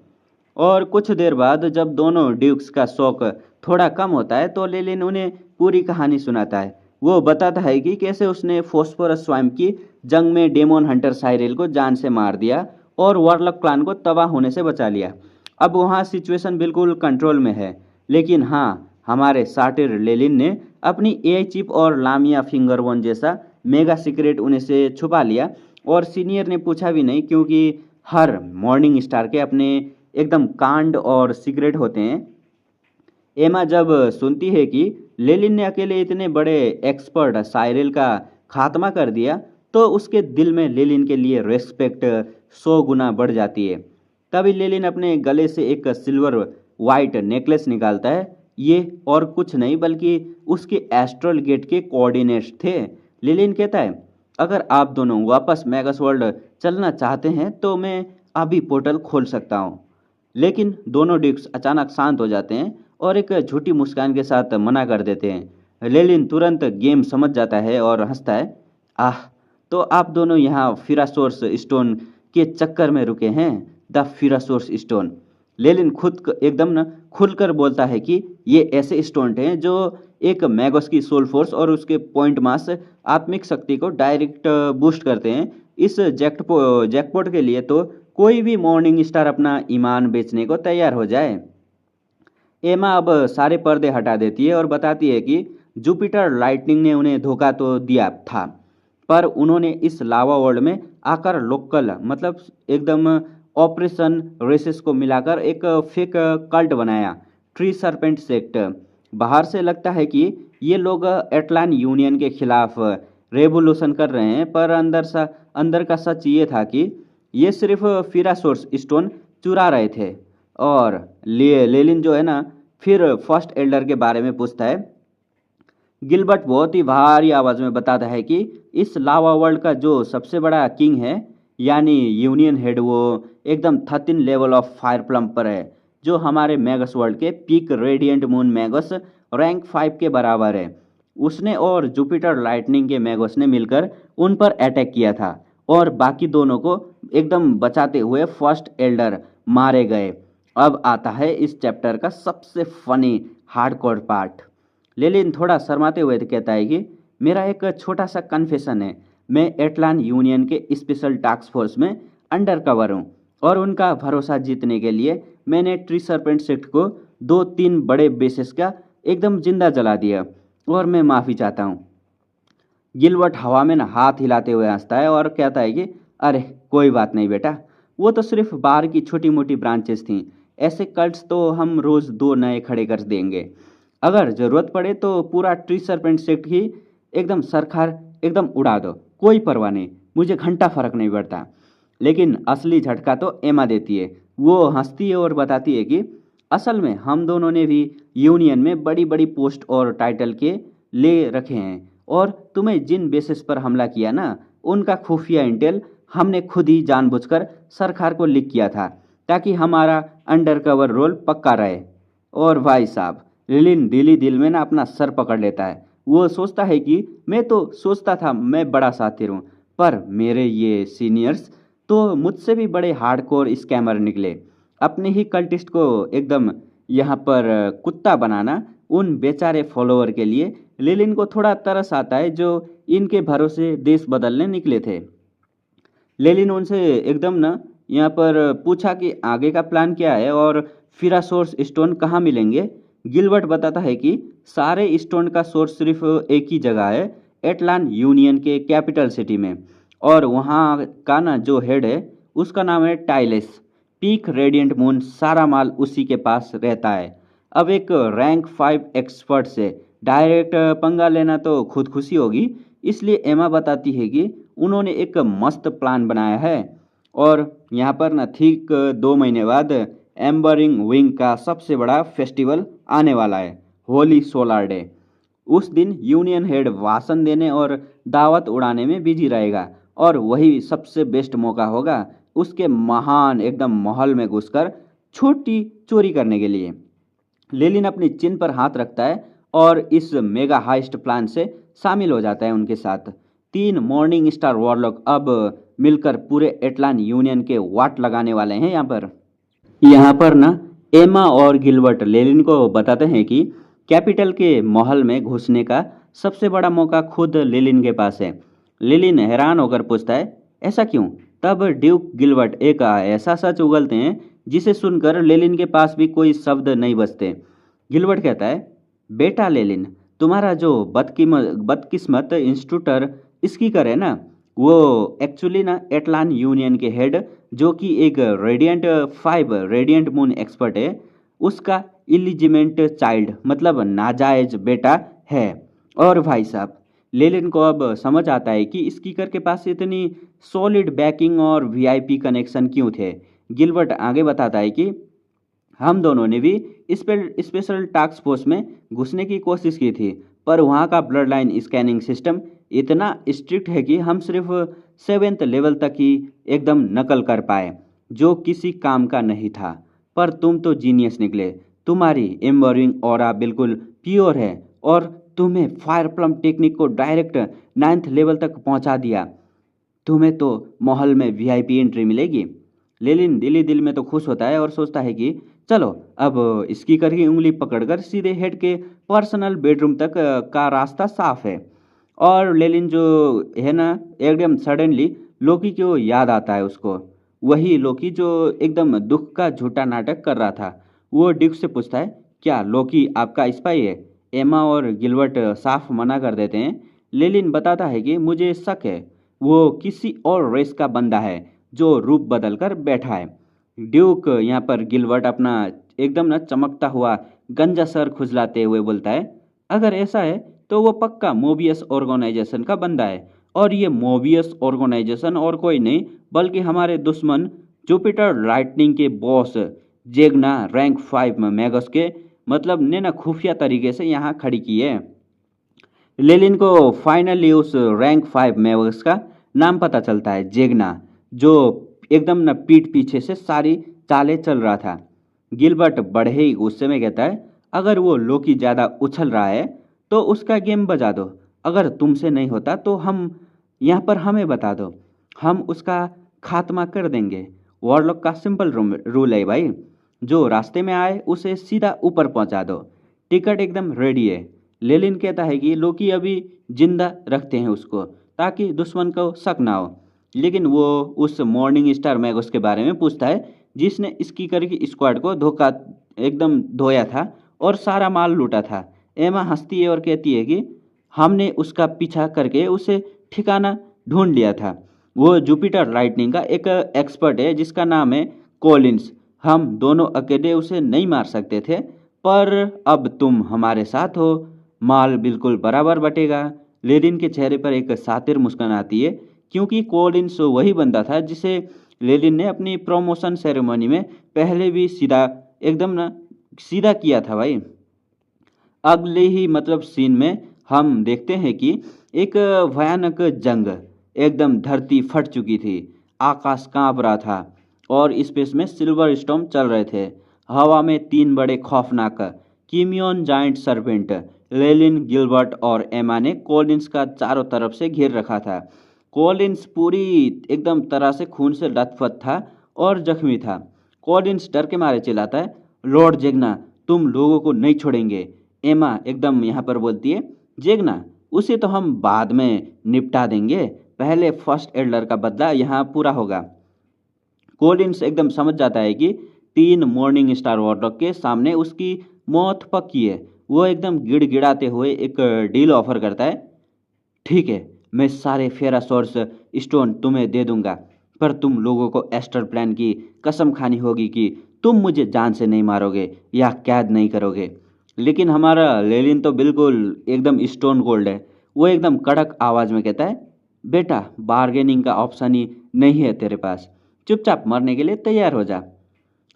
और कुछ देर बाद जब दोनों ड्यूक्स का शौक थोड़ा कम होता है तो लेलिन उन्हें पूरी कहानी सुनाता है। वो बताता है कि कैसे उसने फोस्फोरस स्वैम्प की जंग में डेमोन हंटर साइरेल को जान से मार दिया और वॉरलॉक क्लान को तबाह होने से बचा लिया। अब वहाँ सिचुएशन बिल्कुल कंट्रोल में है। लेकिन हाँ, हमारे साटिर लेलिन ने अपनी एआई चिप और लामिया फिंगर वन जैसा मेगा सीक्रेट उन्हें से छुपा लिया और सीनियर ने पूछा भी नहीं, क्योंकि हर मॉर्निंग स्टार के अपने एकदम कांड और सीक्रेट होते हैं। एमा जब सुनती है कि लेलिन ने अकेले इतने बड़े एक्सपर्ट साइरेल का खात्मा कर दिया तो उसके दिल में लेलिन के लिए रेस्पेक्ट 100 गुना बढ़ जाती है। तभी लेलिन अपने गले से एक सिल्वर वाइट नेकलेस निकालता है। ये और कुछ नहीं बल्कि उसके एस्ट्रल गेट के कोऑर्डिनेट्स थे। लेलिन कहता है, अगर आप दोनों वापस मैगस वर्ल्ड चलना चाहते हैं तो मैं अभी पोर्टल खोल सकता हूँ। लेकिन दोनों ड्यूक्स अचानक शांत हो जाते हैं और एक झूठी मुस्कान के साथ मना कर देते हैं। लेलिन तुरंत गेम समझ जाता है और हंसता है, आह, तो आप दोनों यहाँ फिरासोर्स स्टोन के चक्कर में रुके हैं। The फिरासोर्स stone. लेलिन एकदम न खुलकर बोलता है कि ये ऐसे स्टोन हैं जो एक मैगोस की सोल फोर्स और उसके पॉइंट मास आत्मिक शक्ति को डायरेक्ट बूस्ट करते हैं। इस जैकपॉट के लिए तो कोई भी मॉर्निंग स्टार अपना ईमान बेचने को तैयार हो जाए। एमा अब सारे पर्दे हटा देती है और बताती है कि जुपिटर लाइटनिंग ने उन्हें धोखा तो दिया था, पर उन्होंने इस लावा वर्ल्ड में आकर लोकल मतलब एकदम ऑपरेशन रेसेस को मिलाकर एक फेक कल्ट बनाया। Tree serpent sect. बाहर से लगता है कि ये लोग एटलान यूनियन के खिलाफ रेवोल्यूशन कर रहे हैं, पर अंदर का सच ये था कि ये सिर्फ फिरासोर्स स्टोन चुरा रहे थे। और लेलिन जो है ना, फिर फर्स्ट एल्डर के बारे में पूछता है। गिलबर्ट बहुत ही भारी आवाज में बताता है कि इस लावा वर्ल्ड का जो सबसे बड़ा किंग है, यानी यूनियन हेड, वो एकदम 13 लेवल ऑफ फायर प्लम पर है, जो हमारे मैगस वर्ल्ड के peak radiant moon Magas rank 5 के बराबर है। उसने और जुपिटर लाइटनिंग के मैगस ने मिलकर उन पर अटैक किया था और बाकी दोनों को एकदम बचाते हुए फर्स्ट एल्डर मारे गए। अब आता है इस चैप्टर का सबसे फनी हार्डकोर पार्ट। लेलिन थोड़ा शर्माते हुए कहता है कि मेरा एक छोटा सा कन्फेशन है। मैं एटलान यूनियन के स्पेशल टास्क फोर्स में अंडर कवर हूँ और उनका भरोसा जीतने के लिए मैंने ट्री सर्पेंट सेक्ट को 2-3 बड़े बेसेस का एकदम जिंदा जला दिया और मैं माफ़ी चाहता हूँ। गिलबर्ट हवा में ना हाथ हिलाते हुए हंसता है और कहता है कि अरे कोई बात नहीं बेटा, वो तो सिर्फ बाहर की छोटी मोटी ब्रांचेस थीं। ऐसे कल्ट्स तो हम रोज़ 2 नए खड़े कर देंगे। अगर ज़रूरत पड़े तो पूरा ट्री सर्पेंट सेक्ट ही एकदम सरकार एकदम उड़ा दो, कोई परवाह नहीं, मुझे घंटा फर्क नहीं पड़ता। लेकिन असली झटका तो एमा देती है। वो हंसती है और बताती है कि असल में हम दोनों ने भी यूनियन में बड़ी बड़ी पोस्ट और टाइटल के ले रखे हैं, और तुम्हें जिन बेसिस पर हमला किया ना, उनका खुफिया इंटेल हमने खुद ही जानबूझकर सरकार को लीक किया था, ताकि हमारा अंडरकवर रोल पक्का रहे। और भाई साहब, लिलिन दिल में ना अपना सर पकड़ लेता है। वो सोचता है कि मैं तो सोचता था मैं बड़ा साथी हूँ, पर मेरे ये सीनियर्स तो मुझसे भी बड़े हार्डकोर स्कैमर निकले। अपने ही कल्टिस्ट को एकदम यहाँ पर कुत्ता बनाना उन बेचारे फॉलोअर के लिए लिलिन को थोड़ा तरस आता है, जो इनके भरोसे देश बदलने निकले थे। लेलिन उनसे एकदम ना यहाँ पर पूछा कि आगे का प्लान क्या है और फिरासोर्स स्टोन कहाँ मिलेंगे। गिलबर्ट बताता है कि सारे स्टोन का सोर्स सिर्फ एक ही जगह है, एटलान यूनियन के कैपिटल सिटी में, और वहाँ का ना जो हेड है उसका नाम है टाइलेस। पीक रेडिएंट मून सारा माल उसी के पास रहता है। अब एक रैंक 5 एक्सपर्ट से डायरेक्ट पंगा लेना तो खुदकुशी होगी, इसलिए एमा बताती है कि उन्होंने एक मस्त प्लान बनाया है। और यहाँ पर ना ठीक 2 महीने बाद एम्बरिंग विंग का सबसे बड़ा फेस्टिवल आने वाला है, होली सोलार डे। उस दिन यूनियन हेड भाषण देने और दावत उड़ाने में बिजी रहेगा, और वही सबसे बेस्ट मौका होगा उसके महान एकदम महल में घुसकर छोटी चोरी करने के लिए। लेलिन अपनी चिन पर हाथ रखता है और इस मेगा हाइस्ट प्लान से शामिल हो जाता है उनके साथ। 3 मॉर्निंग स्टार वॉरलॉक अब मिलकर पूरे एटलान यूनियन के वाट लगाने वाले हैं। यहाँ पर ना एमा और गिलबर्ट लेलिन को बताते हैं कि कैपिटल के महल में घुसने का सबसे बड़ा मौका खुद लेलिन के पास है। लेलिन हैरान होकर पूछता है, ऐसा क्यों? तब ड्यूक गिलबर्ट एक ऐसा सच उगलते हैं जिसे सुनकर लेलिन के पास भी कोई शब्द नहीं बचते। गिलबर्ट कहता है, बेटा लेलिन, तुम्हारा जो बदकिस्मत इंस्ट्रूटर स्कीकर है ना, वो एक्चुअली ना एटलान यूनियन के हेड, जो कि एक रेडिएंट 5 रेडिएंट मून एक्सपर्ट है, उसका इलिजिमेंट चाइल्ड मतलब नाजायज बेटा है। और भाई साहब, लेलिन को अब समझ आता है कि स्कीकर के पास इतनी सॉलिड बैकिंग और वीआईपी कनेक्शन क्यों थे। गिलबर्ट आगे बताता है कि हम दोनों ने भी स्पेशल टास्क फोर्स में घुसने की कोशिश की थी, पर वहाँ का ब्लड लाइन स्कैनिंग सिस्टम इतना स्ट्रिक्ट है कि हम सिर्फ 7th लेवल तक ही एकदम नकल कर पाए, जो किसी काम का नहीं था। पर तुम तो जीनियस निकले, तुम्हारी एम्बरिंग ऑरा बिल्कुल प्योर है, और तुम्हें फायर प्लम टेक्निक को डायरेक्ट 9th लेवल तक पहुंचा दिया। तुम्हें तो महल में वीआईपी एंट्री मिलेगी। लेलिन दिल में तो खुश होता है और सोचता है कि चलो अब स्पीकर की उंगली पकड़कर सीधे हेड के पर्सनल बेडरूम तक का रास्ता साफ है। और लेलिन जो है ना, एकदम सडनली लोकी को याद आता है उसको, वही लोकी जो एकदम दुख का झूठा नाटक कर रहा था। वो ड्यूक से पूछता है, क्या लोकी आपका स्पाई है? एमा और गिलबर्ट साफ मना कर देते हैं। लेलिन बताता है कि मुझे शक है वो किसी और रेस का बंदा है जो रूप बदल कर बैठा है। ड्यूक यहाँ पर गिलबर्ट अपना एकदम ना चमकता हुआ गंजा सर खुजलाते हुए बोलता है, अगर ऐसा है तो वो पक्का मोबियस ऑर्गेनाइजेशन का बंदा है, और ये मोबियस ऑर्गेनाइजेशन और कोई नहीं बल्कि हमारे दुश्मन जुपिटर लाइटनिंग के बॉस जेगना रैंक 5 में मैगस के मतलब ने ना खुफिया तरीके से यहाँ खड़ी की है। लेलिन को फाइनली उस रैंक 5 मैगस का नाम पता चलता है, जेगना, जो एकदम न पीठ पीछे से सारी चालें चल रहा था। गिलबर्ट बड़े ही गुस्से में कहता है, अगर वो लोकी ज़्यादा उछल रहा है तो उसका गेम बजा दो, अगर तुमसे नहीं होता तो हम यहाँ पर हमें बता दो, हम उसका खात्मा कर देंगे। वॉरलॉक का सिंपल रूल है भाई, जो रास्ते में आए उसे सीधा ऊपर पहुंचा दो, टिकट एकदम रेडी है। लेलिन कहता है कि लोकी अभी जिंदा रखते हैं उसको ताकि दुश्मन को शक ना हो, लेकिन वो उस मॉर्निंग स्टार मैगस के बारे में पूछता है जिसने स्कीकर की स्क्वाड को धोखा एकदम धोया था और सारा माल लूटा था। एमा हंसती है और कहती है कि हमने उसका पीछा करके उसे ठिकाना ढूंढ लिया था। वो जुपिटर लाइटनिंग का एक एक्सपर्ट है जिसका नाम है कॉलिंस। हम दोनों अकेले उसे नहीं मार सकते थे, पर अब तुम हमारे साथ हो, माल बिल्कुल बराबर बटेगा। लेलिन के चेहरे पर एक सातिर मुस्कान आती है, क्योंकि कॉलिंस वही बंदा था जिसे लेलिन ने अपनी प्रमोशन सेरेमनी में पहले भी एकदम ना सीधा किया था भाई। अगले ही मतलब सीन में हम देखते हैं कि एक भयानक जंग, एकदम धरती फट चुकी थी, आकाश कांप रहा था और स्पेस में सिल्वर स्टॉर्म चल रहे थे। हवा में तीन बड़े खौफनाक कीमियन जाइंट सर्पेंट लेलिन, गिलबर्ट और एमा ने कॉलिंस का चारों तरफ से घेर रखा था। कॉलिंस पूरी एकदम तरह से खून से लथपथ था और जख्मी था। कॉलिंस डर के मारे चिल्लाता है, लॉर्ड जेगना, तुम लोगों को नहीं छोड़ेंगे। एमा एकदम यहाँ पर बोलती है, जेगना, उसे तो हम बाद में निपटा देंगे, पहले फर्स्ट एल्डर का बदला यहाँ पूरा होगा। कॉलिंस एकदम समझ जाता है कि तीन मॉर्निंग स्टार वॉरलॉक के सामने उसकी मौत पक्की है। वो एकदम गिड़गिड़ाते हुए एक डील ऑफर करता है, ठीक है, मैं सारे फेरासोर्स स्टोन तुम्हें दे दूंगा, पर तुम लोगों को एस्टर प्लान की कसम खानी होगी कि तुम मुझे जान से नहीं मारोगे या कैद नहीं करोगे। लेकिन हमारा लेलिन तो बिल्कुल एकदम स्टोन कोल्ड है। वो एकदम कड़क आवाज़ में कहता है, बेटा, बार्गेनिंग का ऑप्शन ही नहीं है तेरे पास, चुपचाप मरने के लिए तैयार हो जा।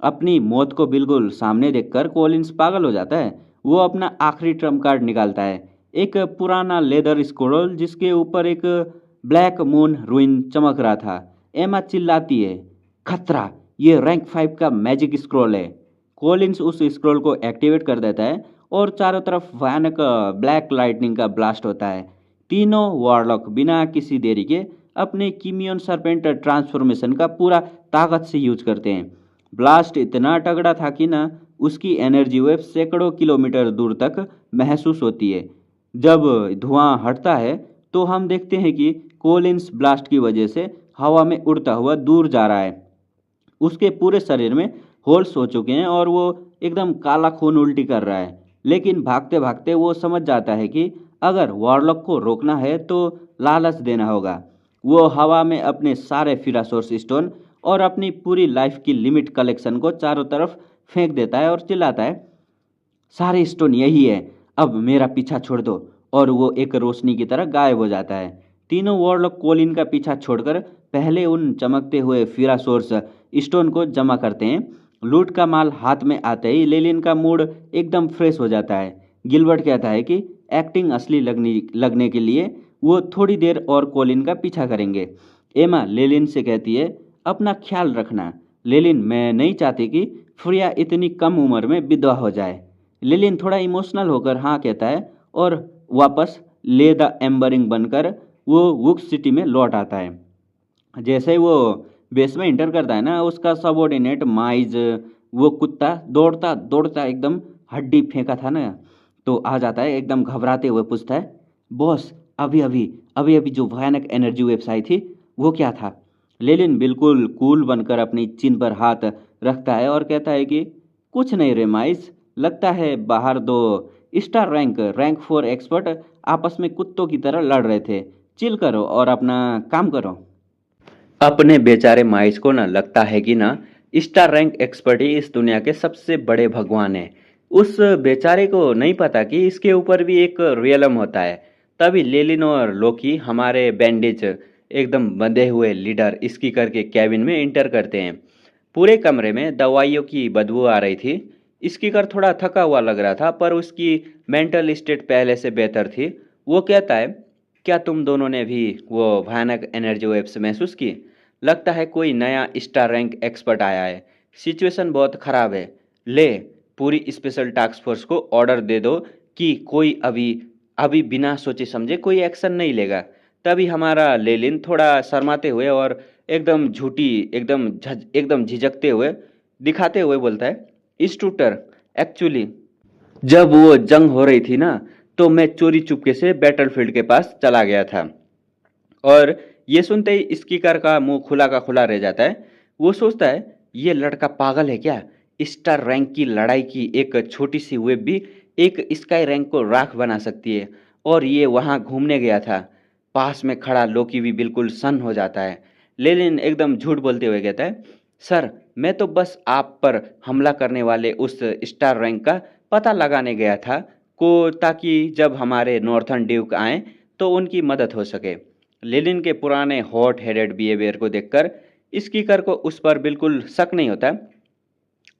अपनी मौत को बिल्कुल सामने देखकर कॉलिंस पागल हो जाता है। वो अपना आखिरी ट्रम्प कार्ड निकालता है, एक पुराना लेदर स्क्रोल जिसके ऊपर एक ब्लैक मून रुइन चमक रहा था। एमा चिल्लाती है, खतरा, ये रैंक 5 का मैजिक स्क्रोल है। कॉलिंस उस स्क्रोल को एक्टिवेट कर देता है और चारों तरफ भयानक ब्लैक लाइटनिंग का ब्लास्ट होता है। तीनों वॉरलॉक बिना किसी देरी के अपने कीमियन सरपेंट ट्रांसफॉर्मेशन का पूरा ताकत से यूज करते हैं। ब्लास्ट इतना तगड़ा था कि ना उसकी एनर्जी वेव सैकड़ों किलोमीटर दूर तक महसूस होती है। जब धुआं हटता है तो हम देखते हैं कि कॉलिंस ब्लास्ट की वजह से हवा में उड़ता हुआ दूर जा रहा है। उसके पूरे शरीर में होल्स हो चुके हैं और वो एकदम काला खून उल्टी कर रहा है। लेकिन भागते भागते वो समझ जाता है कि अगर वॉरलॉक को रोकना है तो लालच देना होगा। वो हवा में अपने सारे फिरासोर्स स्टोन और अपनी पूरी लाइफ की लिमिट कलेक्शन को चारों तरफ फेंक देता है और चिल्लाता है, सारे स्टोन यही है, अब मेरा पीछा छोड़ दो। और वो एक रोशनी की तरह गायब हो जाता है। तीनों वॉरलॉक कोलिन का पीछा छोड़कर पहले उन चमकते हुए फिरासोर्स स्टोन को जमा करते हैं। लूट का माल हाथ में आते ही लेलिन का मूड एकदम फ्रेश हो जाता है। गिलबर्ट कहता है कि एक्टिंग असली लगने के लिए वो थोड़ी देर और कोलिन का पीछा करेंगे। एमा लेलिन से कहती है, अपना ख्याल रखना। लेलिन, मैं नहीं चाहती कि फ्रिया इतनी कम उम्र में विधवा हो जाए। लेलिन थोड़ा इमोशनल होकर हाँ कहता है और वापस ले द एम्बरिंग बनकर वो वुक सिटी में लौट आता है। जैसे ही वो बेस में इंटर करता है ना, उसका सबॉर्डिनेट माइज, वो कुत्ता दौड़ता दौड़ता एकदम हड्डी फेंका था ना, तो आ जाता है एकदम घबराते हुए, पूछता है, बॉस, अभी अभी जो भयानक एनर्जी वेव्स आई थी वो क्या था? लेलिन बिल्कुल कूल बनकर अपनी चिन पर हाथ रखता है और कहता है कि कुछ नहीं रे माइस, लगता है बाहर दो स्टार रैंक 4 एक्सपर्ट आपस में कुत्तों की तरह लड़ रहे थे। चिल करो और अपना काम करो। अपने बेचारे माइस को ना लगता है कि ना स्टार रैंक एक्सपर्ट ही इस दुनिया के सबसे बड़े भगवान हैं। उस बेचारे को नहीं पता कि इसके ऊपर भी एक रियलम होता है। तभी लेलिन और लोकी हमारे बैंडेज एकदम बंधे हुए लीडर स्कीकर के कैबिन में इंटर करते हैं। पूरे कमरे में दवाइयों की बदबू आ रही थी। स्कीकर थोड़ा थका हुआ लग रहा था, पर उसकी मेंटल स्टेट पहले से बेहतर थी। वो कहता है, क्या तुम दोनों ने भी वो भयानक एनर्जी वेव्स महसूस की? लगता है कोई नया स्टार रैंक एक्सपर्ट आया है। सिचुएशन बहुत खराब है। ले, पूरी स्पेशल टास्क फोर्स को ऑर्डर दे दो कि कोई अभी अभी बिना सोचे समझे कोई एक्शन नहीं लेगा। तभी हमारा लेलिन थोड़ा शर्माते हुए और एकदम झूठी एकदम झिझकते हुए दिखाते हुए बोलता है, स्टूटर, एक्चुअली जब वो जंग हो रही थी ना, तो मैं चोरी चुपके से बैटलफील्ड के पास चला गया था। और ये सुनते ही स्कीकर का मुंह खुला का खुला रह जाता है। वो सोचता है, ये लड़का पागल है क्या? स्टार रैंक की लड़ाई की एक छोटी सी वेब भी एक स्काई रैंक को राख बना सकती है, और ये वहां घूमने गया था। पास में खड़ा लोकी भी बिल्कुल सन्न हो जाता है। लेनिन एकदम झूठ बोलते हुए कहता है, सर, मैं तो बस आप पर हमला करने वाले उस स्टार रैंक का पता लगाने गया था को ताकि जब हमारे नॉर्थर्न ड्यूक आए तो उनकी मदद हो सके। लेनिन के पुराने हॉट हेडेड बिहेवियर को देखकर स्कीकर को उस पर बिल्कुल शक नहीं होता।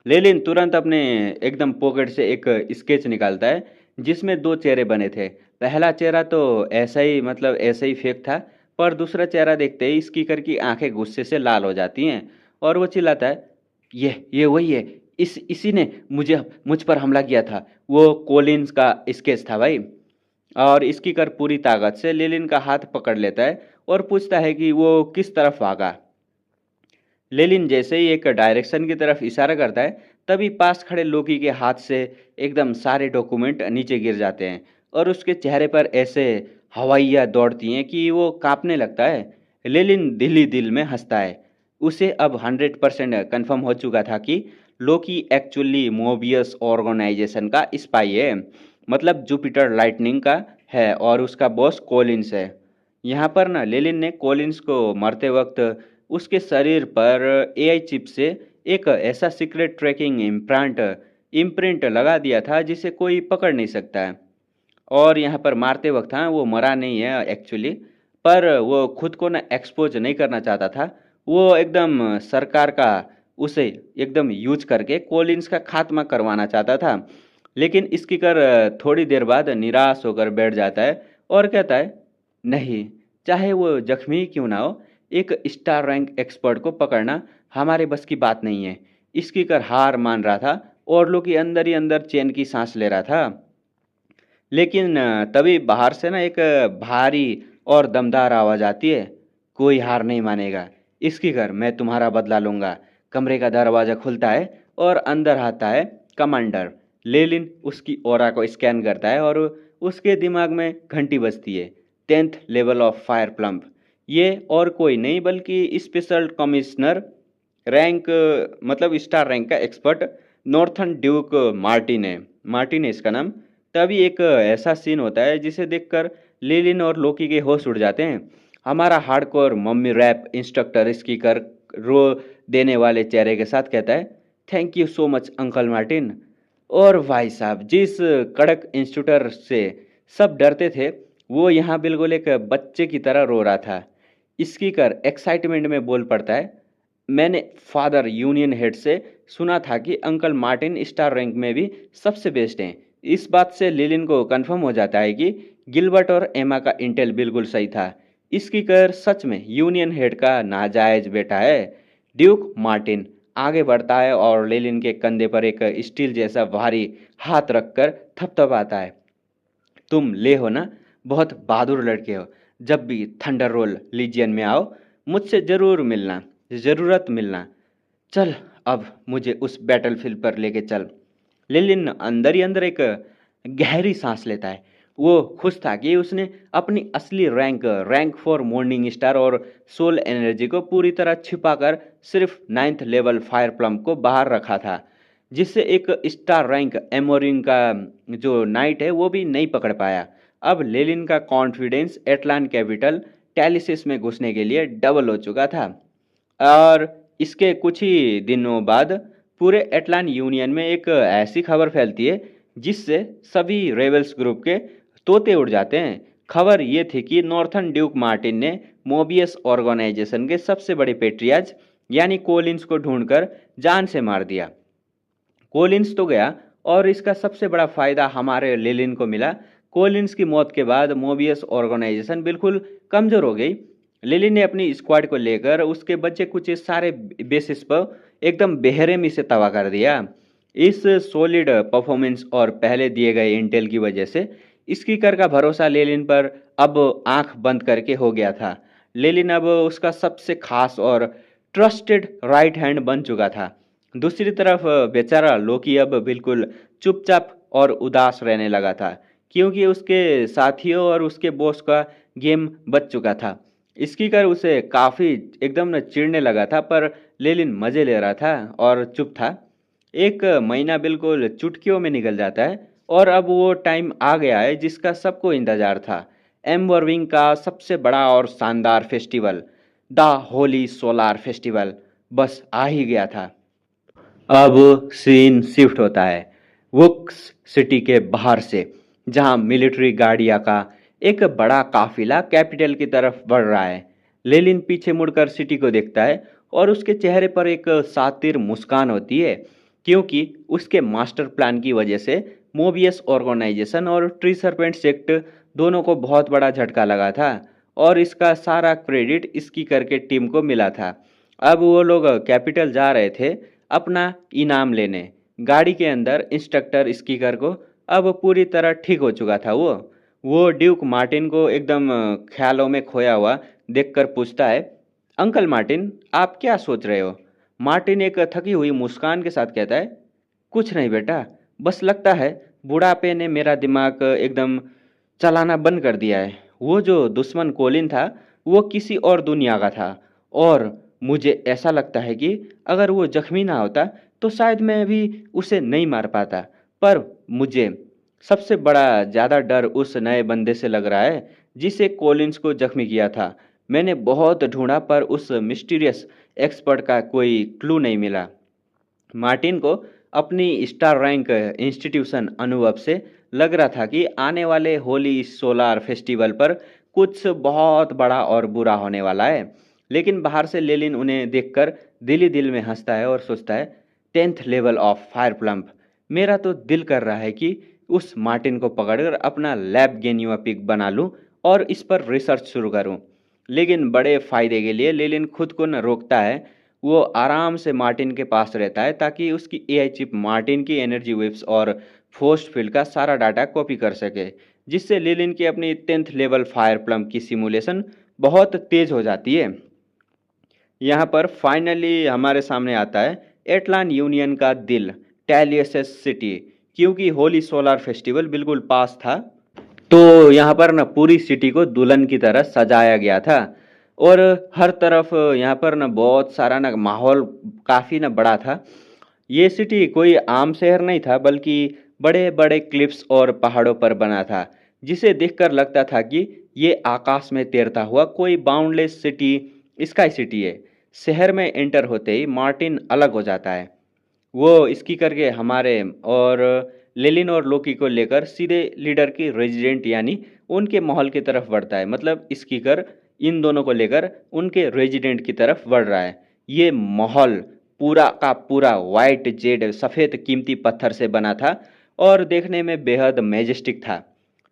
लेनिन तुरंत अपने एकदम पॉकेट से एक स्केच निकालता है जिसमें दो चेहरे बने थे। पहला चेहरा तो ऐसा ही फेक था, पर दूसरा चेहरा देखते ही स्कीकर की आंखें गुस्से से लाल हो जाती हैं और वो चिल्लाता है, ये वही है, इसी ने मुझ पर हमला किया था। वो कोलिन्स का स्केच था भाई। और स्कीकर पूरी ताकत से लेनिन का हाथ पकड़ लेता है और पूछता है कि वो किस तरफ भागा। लेनिन जैसे ही एक डायरेक्शन की तरफ इशारा करता है, तभी पास खड़े लोकी के हाथ से एकदम सारे डॉक्यूमेंट नीचे गिर जाते हैं और उसके चेहरे पर ऐसे हवाइयाँ दौड़ती हैं कि वो कांपने लगता है। लेनिन दिल ही दिल में हंसता है। उसे अब 100% कन्फर्म हो चुका था कि लोकी एक्चुअली मोबियस ऑर्गेनाइजेशन का स्पाई है, मतलब जुपिटर लाइटनिंग का है, और उसका बॉस कॉलिंस है। यहाँ पर ना लेनिन ने कॉलिंस को मरते वक्त उसके शरीर पर एआई चिप से एक ऐसा सीक्रेट ट्रैकिंग इम्प्रिंट लगा दिया था जिसे कोई पकड़ नहीं सकता है। और यहाँ पर मारते वक्त हाँ, वो मरा नहीं है एक्चुअली, पर वो खुद को ना एक्सपोज नहीं करना चाहता था। वो एकदम सरकार का उसे एकदम यूज करके कोलिंस का खात्मा करवाना चाहता था। लेकिन स्पीकर थोड़ी देर बाद निराश होकर बैठ जाता है और कहता है, नहीं, चाहे वो जख्मी ही क्यों ना हो, एक स्टार रैंक एक्सपर्ट को पकड़ना हमारे बस की बात नहीं है। स्पीकर हार मान रहा था और लोग अंदर ही अंदर चैन की सांस ले रहा था। लेकिन तभी बाहर से ना एक भारी और दमदार आवाज आती है, कोई हार नहीं मानेगा। इसकी कर, मैं तुम्हारा बदला लूंगा। कमरे का दरवाजा खुलता है और अंदर आता है कमांडर। लेलिन उसकी ऑरा को स्कैन करता है और उसके दिमाग में घंटी बजती है, 10th level of fire plump. ये और कोई नहीं बल्कि स्पेशल कमिश्नर रैंक, मतलब स्टार रैंक का एक्सपर्ट नॉर्थन ड्यूक मार्टिन है इसका नाम। तभी एक ऐसा सीन होता है जिसे देखकर लिलिन और लोकी के होश उड़ जाते हैं। हमारा हार्डकोर मम्मी रैप इंस्ट्रक्टर इसकी कर रो देने वाले चेहरे के साथ कहता है, thank you so much uncle Martin. और भाई साहब, जिस कड़क इंस्ट्रक्टर से सब डरते थे, वो यहाँ बिल्कुल एक बच्चे की तरह रो रहा था। इसकी कर एक्साइटमेंट में बोल पड़ता है, मैंने फादर यूनियन हेड से सुना था कि अंकल मार्टिन स्टार रैंक में भी सबसे बेस्ट हैं। इस बात से लिलिन को कंफर्म हो जाता है कि गिलबर्ट और एमा का इंटेल बिल्कुल सही था। इसकी कर सच में यूनियन हेड का नाजायज बेटा है। ड्यूक मार्टिन आगे बढ़ता है और लिलिन के कंधे पर एक स्टील जैसा भारी हाथ रखकर थपथपाता है। तुम ले हो ना, बहुत बहादुर लड़के हो। जब भी थंडर रोल लीजियन में आओ, मुझसे ज़रूरत मिलना। चल, अब मुझे उस बैटलफील्ड पर लेके चल। लिलिन अंदर ही अंदर एक गहरी सांस लेता है। वो खुश था कि उसने अपनी असली रैंक फॉर मॉर्निंग स्टार और सोल एनर्जी को पूरी तरह छिपाकर सिर्फ 9th लेवल फायर प्लम को बाहर रखा था, जिससे एक स्टार रैंक एमोरिंग का जो नाइट है वो भी नहीं पकड़ पाया। अब लेलिन का कॉन्फिडेंस एटलान कैपिटल टैलिसिस में घुसने के लिए डबल हो चुका था। और इसके कुछ ही दिनों बाद पूरे एटलान यूनियन में एक ऐसी खबर फैलती है जिससे सभी रेबल्स ग्रुप के तोते उड़ जाते हैं। खबर ये थी कि नॉर्थन ड्यूक मार्टिन ने मोबियस ऑर्गेनाइजेशन के सबसे बड़े पेट्रियाज यानी कोलिंस को ढूंढकर जान से मार दिया। कोलिंस तो गया और इसका सबसे बड़ा फायदा हमारे लेलिन को मिला। कोलिंस की मौत के बाद मोबियस ऑर्गेनाइजेशन बिल्कुल कमजोर हो गई। लेलिन ने अपनी स्क्वाड को लेकर उसके बचे कुछ सारे बेसिस पर एकदम बेरहमी से तबाह कर दिया। इस सॉलिड परफॉर्मेंस और पहले दिए गए इंटेल की वजह से स्पीकर का भरोसा लेलिन पर अब आंख बंद करके हो गया था। लेलिन अब उसका सबसे खास और ट्रस्टेड राइट हैंड बन चुका था। दूसरी तरफ बेचारा लोकी अब बिल्कुल चुपचाप और उदास रहने लगा था, क्योंकि उसके साथियों और उसके बॉस का गेम बच चुका था। स्पीकर उसे काफ़ी एकदम न चिढ़ने लगा था, पर लेलिन मज़े ले रहा था और चुप था। एक महीना बिल्कुल चुटकियों में निकल जाता है और अब वो टाइम आ गया है जिसका सबको इंतज़ार था। एम्बरविंग का सबसे बड़ा और शानदार festival, the Holi solar festival, बस आ ही गया था। अब सीन शिफ्ट होता है वुक्स सिटी के बाहर से, जहां मिलिट्री गाड़ियां का एक बड़ा काफिला कैपिटल की तरफ बढ़ रहा है। लेलिन पीछे मुड़कर सिटी को देखता है और उसके चेहरे पर एक सातिर मुस्कान होती है, क्योंकि उसके मास्टर प्लान की वजह से मोबियस ऑर्गेनाइजेशन और ट्री सर्पेंट सेक्ट दोनों को बहुत बड़ा झटका लगा था और इसका सारा क्रेडिट इसकी करके टीम को मिला था। अब वो लोग कैपिटल जा रहे थे अपना इनाम लेने। गाड़ी के अंदर इंस्ट्रक्टर स्पीकर को अब पूरी तरह ठीक हो चुका था। वो ड्यूक मार्टिन को एकदम ख्यालों में खोया हुआ देखकर पूछता है, अंकल मार्टिन, आप क्या सोच रहे हो? मार्टिन एक थकी हुई मुस्कान के साथ कहता है, कुछ नहीं बेटा, बस लगता है बुढ़ापे ने मेरा दिमाग एकदम चलाना बंद कर दिया है। वो जो दुश्मन कोलिन था वो किसी और दुनिया का था और मुझे ऐसा लगता है कि अगर वो जख्मी ना होता तो शायद मैं भी उसे नहीं मार पाता। पर मुझे सबसे बड़ा ज़्यादा डर उस नए बंदे से लग रहा है जिसे कोलिंस को जख्मी किया था। मैंने बहुत ढूंढा पर उस मिस्टीरियस एक्सपर्ट का कोई क्लू नहीं मिला। मार्टिन को अपनी स्टार रैंक इंस्टीट्यूशन अनुभव से लग रहा था कि आने वाले होली सोलार फेस्टिवल पर कुछ बहुत बड़ा और बुरा होने वाला है। लेकिन बाहर से लेलिन उन्हें देखकर दिल ही दिल में हंसता है और सोचता है, 10th level of fire plump. मेरा तो दिल कर रहा है कि उस मार्टिन को पकड़कर अपना लैब गेन्युआ पिक बना लूं और इस पर रिसर्च शुरू करूं। लेकिन बड़े फायदे के लिए लेलिन खुद को न रोकता है। वो आराम से मार्टिन के पास रहता है ताकि उसकी एआई चिप मार्टिन की एनर्जी वेव्स और फोर्स फील्ड का सारा डाटा कॉपी कर सके, जिससे लेलिन की अपनी 10th लेवल फायर प्लम्प की सिमुलेशन बहुत तेज हो जाती है। यहाँ पर फाइनली हमारे सामने आता है एटलान यूनियन का दिल, टैलियस सिटी। क्योंकि होली सोलार फेस्टिवल बिल्कुल पास था, तो यहाँ पर न पूरी सिटी को दुल्हन की तरह सजाया गया था और हर तरफ यहाँ पर न बहुत सारा न माहौल काफ़ी न बड़ा था। ये सिटी कोई आम शहर नहीं था, बल्कि बड़े बड़े क्लिफ्स और पहाड़ों पर बना था, जिसे देखकर लगता था कि ये आकाश में तैरता हुआ कोई बाउंडलेस सिटी, स्काई सिटी है। शहर में एंटर होते ही मार्टिन अलग हो जाता है। वो इसकी करके हमारे और लेलिन और लोकी को लेकर सीधे लीडर की रेजिडेंट यानी उनके महल की तरफ बढ़ता है। मतलब स्पीकर इन दोनों को लेकर उनके रेजिडेंट की तरफ बढ़ रहा है। ये महल पूरा का पूरा वाइट जेड सफ़ेद कीमती पत्थर से बना था और देखने में बेहद मैजेस्टिक था।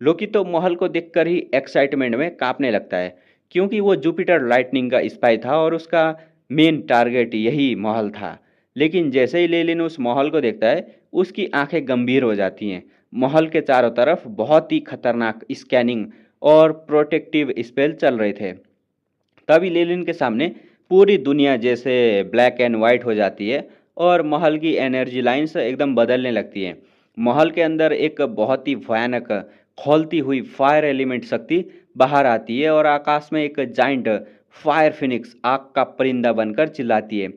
लोकी तो महल को देखकर ही एक्साइटमेंट में कांपने लगता है, क्योंकि वो जुपिटर लाइटनिंग का स्पाई था और उसका मेन टारगेट यही महल था। लेकिन जैसे ही लेलिन उस महल को देखता है, उसकी आंखें गंभीर हो जाती हैं। महल के चारों तरफ बहुत ही खतरनाक स्कैनिंग और प्रोटेक्टिव स्पेल चल रहे थे। तभी लेलिन के सामने पूरी दुनिया जैसे ब्लैक एंड वाइट हो जाती है और महल की एनर्जी लाइंस एकदम बदलने लगती हैं। महल के अंदर एक बहुत ही भयानक खौलती हुई फायर एलिमेंट शक्ति बाहर आती है और आकाश में एक जाइंट फायर फिनिक्स आग का परिंदा बनकर चिल्लाती है।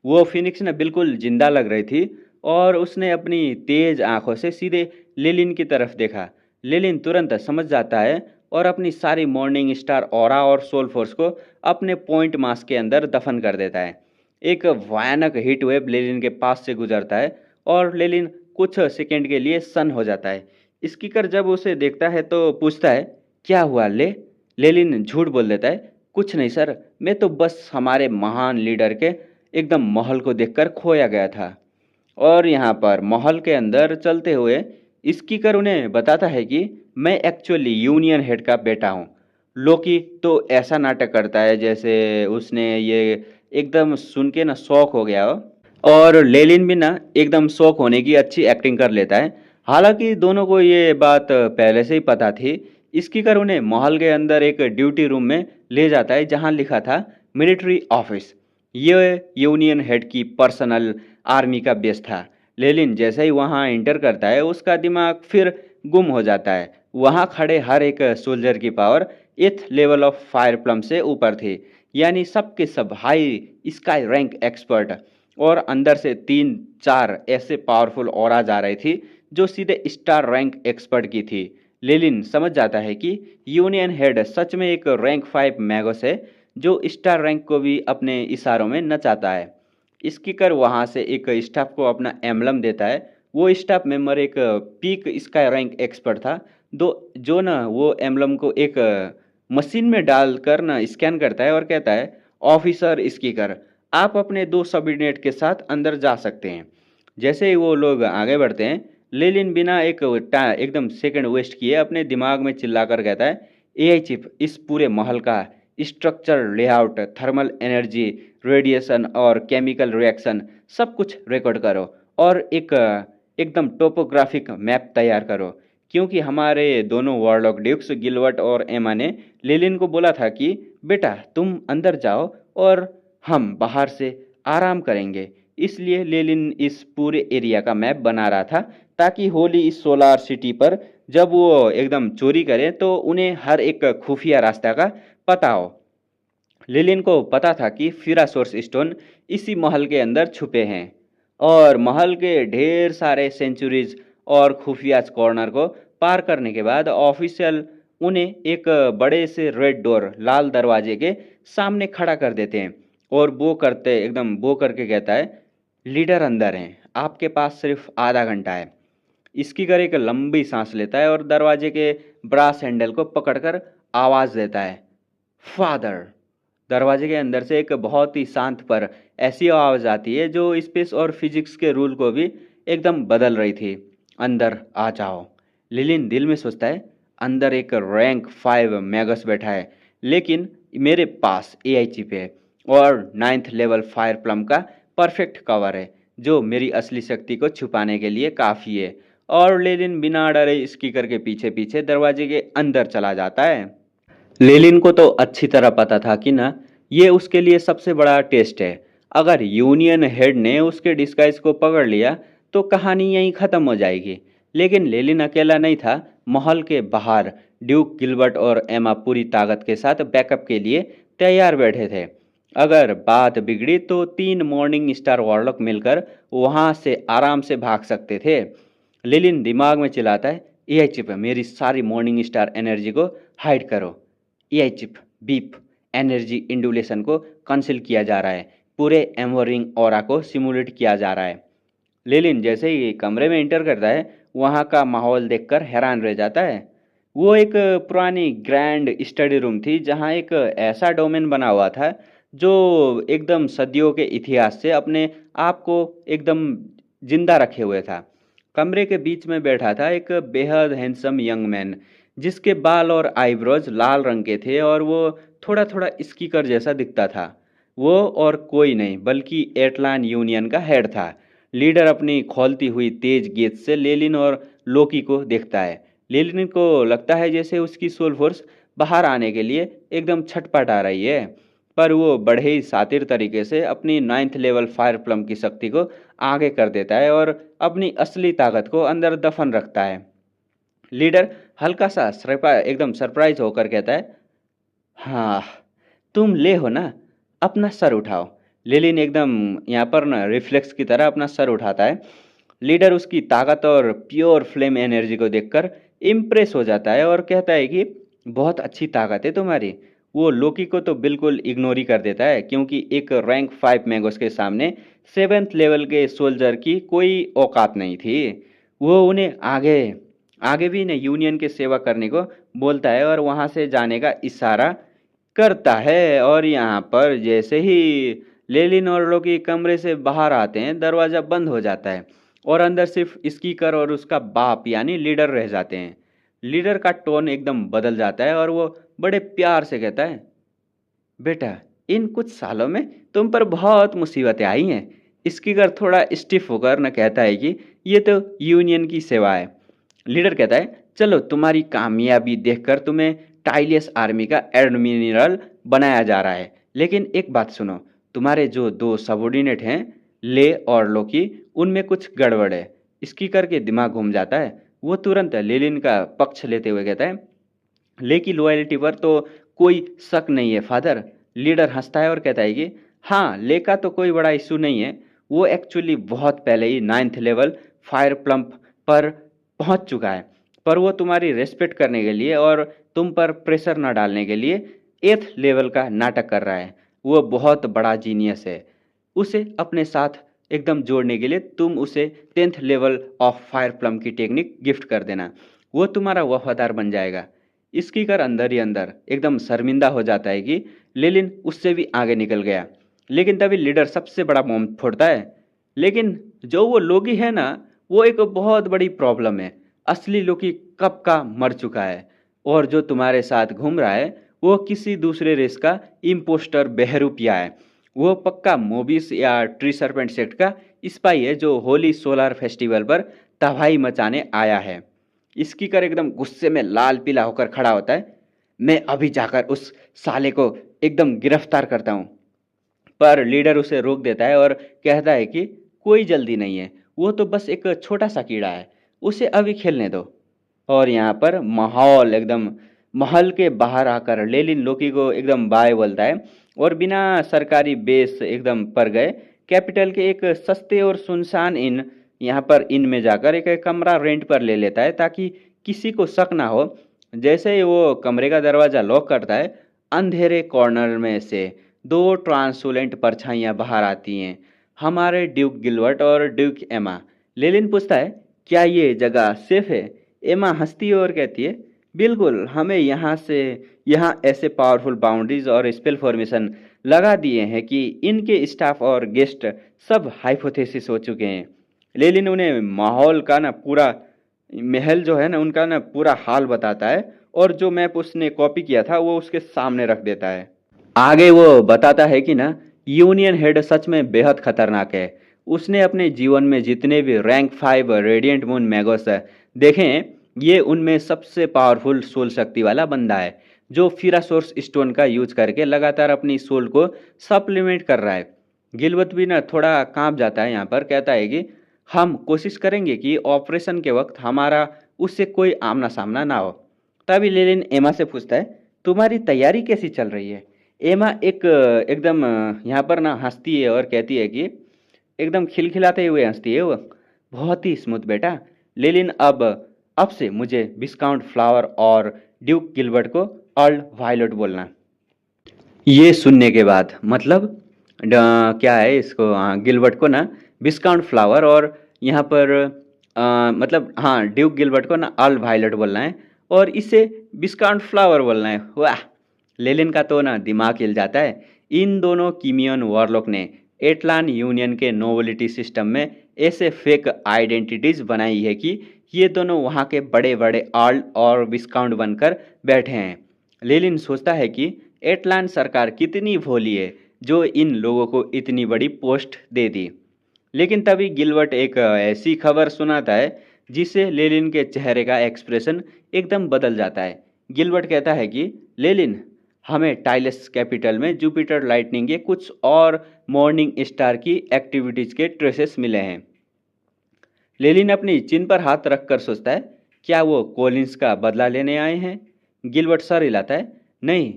वो फिनिक्स ने बिल्कुल जिंदा लग रही थी और उसने अपनी तेज आंखों से सीधे लेलिन की तरफ देखा। लेलिन तुरंत समझ जाता है और अपनी सारी मॉर्निंग स्टार ऑरा और सोल फोर्स को अपने पॉइंट मास के अंदर दफन कर देता है। एक भयानक हीट वेव लेलिन के पास से गुजरता है और लेलिन कुछ सेकंड के लिए सन्न हो जाता है। स्कीकर जब उसे देखता है तो पूछता है, क्या हुआ लेलिन झूठ बोल देता है, कुछ नहीं सर, मैं तो बस हमारे महान लीडर के एकदम महल को देखकर खोया गया था। और यहाँ पर महल के अंदर चलते हुए स्कीकर उन्हें बताता है कि मैं एक्चुअली यूनियन हेड का बेटा हूँ। लोकी तो ऐसा नाटक करता है जैसे उसने ये एकदम सुन के ना शौक हो गया हो, और लेलिन भी ना एकदम शौक होने की अच्छी एक्टिंग कर लेता है। हालांकि दोनों को ये बात पहले से ही पता थी। स्कीकर उन्हें महल के अंदर एक ड्यूटी रूम में ले जाता है जहां लिखा था मिलिट्री ऑफिस। ये यूनियन हेड की पर्सनल आर्मी का बेस था। लेलिन जैसे ही वहां एंटर करता है उसका दिमाग फिर गुम हो जाता है। वहां खड़े हर एक सोल्जर की power 8th level of fire plum से ऊपर थी, यानी सबके सब हाई स्काई रैंक एक्सपर्ट। और अंदर से 3-4 ऐसे पावरफुल ऑराज आ रही थी जो सीधे स्टार रैंक एक्सपर्ट की थी। लेलिन समझ जाता है कि यूनियन हेड सच में एक रैंक 5 मैगस है जो स्टार रैंक को भी अपने इशारों में नचाता है। स्कीकर वहां से एक स्टाफ को अपना एम्बलम देता है। वो स्टाफ मेंबर एक पीक स्काई रैंक एक्सपर्ट था, दो जो ना वो एम्बलम को एक मशीन में डालकर ना स्कैन करता है और कहता है, ऑफिसर स्कीकर, आप अपने 2 सबॉर्डिनेट के साथ अंदर जा सकते हैं। जैसे ही वो लोग आगे बढ़ते हैं, लेलिन बिना एकदम सेकंड वेस्ट किए अपने दिमाग में चिल्लाकर कहता है, एआई चिप इस पूरे महल का structure, layout, thermal energy, radiation और केमिकल रिएक्शन सब कुछ रिकॉर्ड करो और एक एकदम टोपोग्राफिक मैप तैयार करो। क्योंकि हमारे दोनों वॉरलॉक ड्यूक्स गिलवर्ट और एमा ने लेलिन को बोला था कि बेटा तुम अंदर जाओ और हम बाहर से आराम करेंगे। इसलिए लेलिन इस पूरे एरिया का मैप बना रहा था ताकि होली इस सोलार सिटी पर जब वो एकदम चोरी करें तो उन्हें हर एक खुफिया रास्ता का पता हो। लेलिन को पता था कि फिरासोर्स स्टोन इसी महल के अंदर छुपे हैं और महल के ढेर सारे सेंचुरीज और खुफिया कॉर्नर को पार करने के बाद ऑफिशियल उन्हें एक बड़े से रेड डोर, लाल दरवाजे के सामने खड़ा कर देते हैं और वो करके कहता है, लीडर अंदर हैं, आपके पास सिर्फ आधा घंटा है। स्कीकर एक लंबी सांस लेता है और दरवाजे के ब्रास हैंडल को पकड़कर आवाज देता है, फादर। दरवाजे के अंदर से एक बहुत ही शांत पर ऐसी आवाज आती है जो स्पेस और फिजिक्स के रूल को भी एकदम बदल रही थी, अंदर आ जाओ। लिलिन दिल में सोचता है, अंदर एक रैंक 5 मैगस बैठा है, लेकिन मेरे पास एआई चिप है और 9th लेवल फायर प्लम का परफेक्ट कवर है जो मेरी असली शक्ति को छुपाने के लिए काफ़ी है। और लेलिन बिना डरे स्पीकर के पीछे पीछे दरवाजे के अंदर चला जाता है। लेलिन को तो अच्छी तरह पता था कि ना ये उसके लिए सबसे बड़ा टेस्ट है। अगर यूनियन हेड ने उसके डिस्गाइज को पकड़ लिया तो कहानी यहीं ख़त्म हो जाएगी। लेकिन लेलिन अकेला नहीं था। महल के बाहर ड्यूक गिलबर्ट और एमा पूरी ताकत के साथ बैकअप के लिए तैयार बैठे थे। अगर बात बिगड़ी तो 3 मॉर्निंग स्टार वॉरलॉक मिलकर वहां से आराम से भाग सकते थे। लेलिन दिमाग में चिल्लाता है, एआई चिप मेरी सारी मॉर्निंग स्टार एनर्जी को हाइड करो। एआई चिप बीप एनर्जी इंडुलेशन को कंसील किया जा रहा है, पूरे एम्बरिंग ऑरा को सिमुलेट किया जा रहा है। लेलिन जैसे ही कमरे में एंटर करता है वहाँ का माहौल देखकर हैरान रह जाता है। वो एक पुरानी ग्रैंड स्टडी रूम थी जहाँ एक ऐसा डोमेन बना हुआ था जो एकदम सदियों के इतिहास से अपने आप को एकदम जिंदा रखे हुए था। कमरे के बीच में बैठा था एक बेहद हैंडसम यंग मैन जिसके बाल और आईब्रोज लाल रंग के थे और वो थोड़ा थोड़ा स्कीकर जैसा दिखता था। वो और कोई नहीं बल्कि एटलान यूनियन का हेड था। लीडर अपनी खोलती हुई तेज गेंद से लेलिन और लोकी को देखता है। लेलिन को लगता है जैसे उसकी सोल फोर्स बाहर आने के लिए एकदम छटपटा रही है, पर वो बड़े ही शातिर तरीके से अपनी 9th लेवल फायर प्लम की शक्ति को आगे कर देता है और अपनी असली ताकत को अंदर दफन रखता है। लीडर हल्का सा एकदम सरप्राइज होकर कहता है, हाँ तुम ले हो ना, अपना सर उठाओ। लेलिन एकदम यहाँ पर ना रिफ्लेक्स की तरह अपना सर उठाता है। लीडर उसकी ताकत और प्योर फ्लेम एनर्जी को देखकर इम्प्रेस हो जाता है और कहता है कि बहुत अच्छी ताकत है तुम्हारी। वो लोकी को तो बिल्कुल इग्नोर ही कर देता है, क्योंकि एक रैंक 5 मैगोस के सामने 7th लेवल के सोल्जर की कोई औकात नहीं थी। वो उन्हें आगे आगे भी इन्हें यूनियन की सेवा करने को बोलता है और वहां से जाने का इशारा करता है। और यहाँ पर जैसे ही लेलिन और लोकी कमरे से बाहर आते हैं, दरवाजा बंद हो जाता है और अंदर सिर्फ स्कीकर और उसका बाप यानी लीडर रह जाते हैं। लीडर का टोन एकदम बदल जाता है और वो बड़े प्यार से कहता है, बेटा इन कुछ सालों में तुम पर बहुत मुसीबतें आई हैं। स्कीकर थोड़ा स्टिफ होकर न कहता है कि ये तो यूनियन की सेवा है। लीडर कहता है, चलो तुम्हारी कामयाबी देखकर तुम्हें टाइलियस आर्मी का एडमिरल बनाया जा रहा है, लेकिन एक बात सुनो, तुम्हारे जो दो सबॉर्डिनेट हैं ले और लोकी, उनमें कुछ गड़बड़ है। स्कीकर के दिमाग घूम जाता है। वो तुरंत लेलिन का पक्ष लेते हुए कहता है, ले की लॉयल्टी पर तो कोई शक नहीं है फादर। लीडर हंसता है और कहता है कि हाँ, ले का तो कोई बड़ा इशू नहीं है। वो एक्चुअली बहुत पहले ही 9th लेवल फायर प्लम्प पर पहुंच चुका है, पर वो तुम्हारी रेस्पेक्ट करने के लिए और तुम पर प्रेशर न डालने के लिए 8th लेवल का नाटक कर रहा है। वो बहुत बड़ा जीनियस है। उसे अपने साथ एकदम जोड़ने के लिए तुम उसे 10th level of fire plum की टेक्निक गिफ्ट कर देना, वो तुम्हारा वफादार बन जाएगा। स्कीकर अंदर ही अंदर एकदम शर्मिंदा हो जाता है कि लेलिन उससे भी आगे निकल गया। लेकिन तभी लीडर सबसे बड़ा बम फोड़ता है, लेकिन जो वो लोगी है ना, वो एक बहुत बड़ी प्रॉब्लम है। असली लोगी कब का मर चुका है और जो तुम्हारे साथ घूम रहा है वो किसी दूसरे रेस का इम्पोस्टर बहरूपिया है। वो पक्का मोबिस या ट्री सर्पेंट सेक्ट का स्पाई है जो होली सोलर फेस्टिवल पर तबाही मचाने आया है। स्कीकर एकदम गुस्से में लाल पीला होकर खड़ा होता है। मैं अभी जाकर उस साले को एकदम गिरफ्तार करता हूँ, पर लीडर उसे रोक देता है और कहता है कि कोई जल्दी नहीं है, वो तो बस एक छोटा सा कीड़ा है, उसे अभी खेलने दो। और यहाँ पर माहौल एकदम महल के बाहर आकर लेलिन लोकी को एकदम बाय बोलता है और बिना सरकारी बेस एकदम पर गए कैपिटल के एक सस्ते और सुनसान इन यहाँ पर इन में जाकर एक कमरा रेंट पर ले लेता है ताकि किसी को शक ना हो। जैसे ही वो कमरे का दरवाज़ा लॉक करता है, अंधेरे कॉर्नर में से दो ट्रांसोलेंट परछाइयाँ बाहर आती हैं, हमारे ड्यूक गिलवर्ट और ड्यूक एमा। लेलिन पूछता है, क्या ये जगह सेफ है? एमा हंसती है और कहती है, बिल्कुल, हमें यहाँ ऐसे पावरफुल बाउंड्रीज और स्पेल फॉर्मेशन लगा दिए हैं कि इनके स्टाफ और गेस्ट सब हाइपोथेसिस हो चुके हैं। लेलिन उन्हें माहौल का ना पूरा महल जो है ना उनका ना पूरा हाल बताता है और जो मैप उसने कॉपी किया था वो उसके सामने रख देता है। आगे वो बताता है कि ना यूनियन हेड सच में बेहद खतरनाक है। उसने अपने जीवन में जितने भी रैंक 5 रेडिएंट मून मैगोस देखे हैं, ये उनमें सबसे पावरफुल सोल शक्ति वाला बंदा है जो फिरासोर्स स्टोन का यूज करके लगातार अपनी सोल को सप्लीमेंट कर रहा है। गिलवत भी ना थोड़ा कांप जाता है यहाँ पर, कहता है कि हम कोशिश करेंगे कि ऑपरेशन के वक्त हमारा उससे कोई आमना सामना ना हो। तभी लेलिन एमा से पूछता है, तुम्हारी तैयारी कैसी चल रही है? एमा एकदम यहाँ पर ना हंसती है और कहती है कि एकदम खिलखिलाते हुए हंसती है वो, बहुत ही स्मूथ बेटा। लेलिन अब से मुझे विस्काउंट फ्लावर और ड्यूक गिलबर्ट को अर्ल वायलट बोलना। ये सुनने के बाद मतलब क्या है इसको, गिलबर्ट को ना विस्काउंट फ्लावर और यहाँ पर मतलब हाँ ड्यूक गिलबर्ट को ना अर्ल वायलट बोलना है और इसे विस्काउंट फ्लावर बोलना है। वाह, लेलिन का तो ना दिमाग हिल जाता है। इन दोनों कीमियन वॉरलॉक ने एटलान यूनियन के नोबिलिटी सिस्टम में ऐसे फेक आइडेंटिटीज बनाई है कि ये दोनों वहाँ के बड़े बड़े अर्ल और विस्काउंट बनकर बैठे हैं। लेलिन सोचता है कि एटलान सरकार कितनी भोली है जो इन लोगों को इतनी बड़ी पोस्ट दे दी। लेकिन तभी गिलबर्ट एक ऐसी खबर सुनाता है जिससे लेलिन के चेहरे का एक्सप्रेशन एकदम बदल जाता है। गिलबर्ट कहता है कि लेलिन, हमें टाइलस कैपिटल में जुपिटर लाइटनिंग के कुछ और मॉर्निंग स्टार की एक्टिविटीज के ट्रेसेस मिले हैं। लेलिन अपनी चिन पर हाथ रखकर सोचता है, क्या वो कॉलिंस का बदला लेने आए हैं? गिलबर्ट सर हिलाता है, नहीं,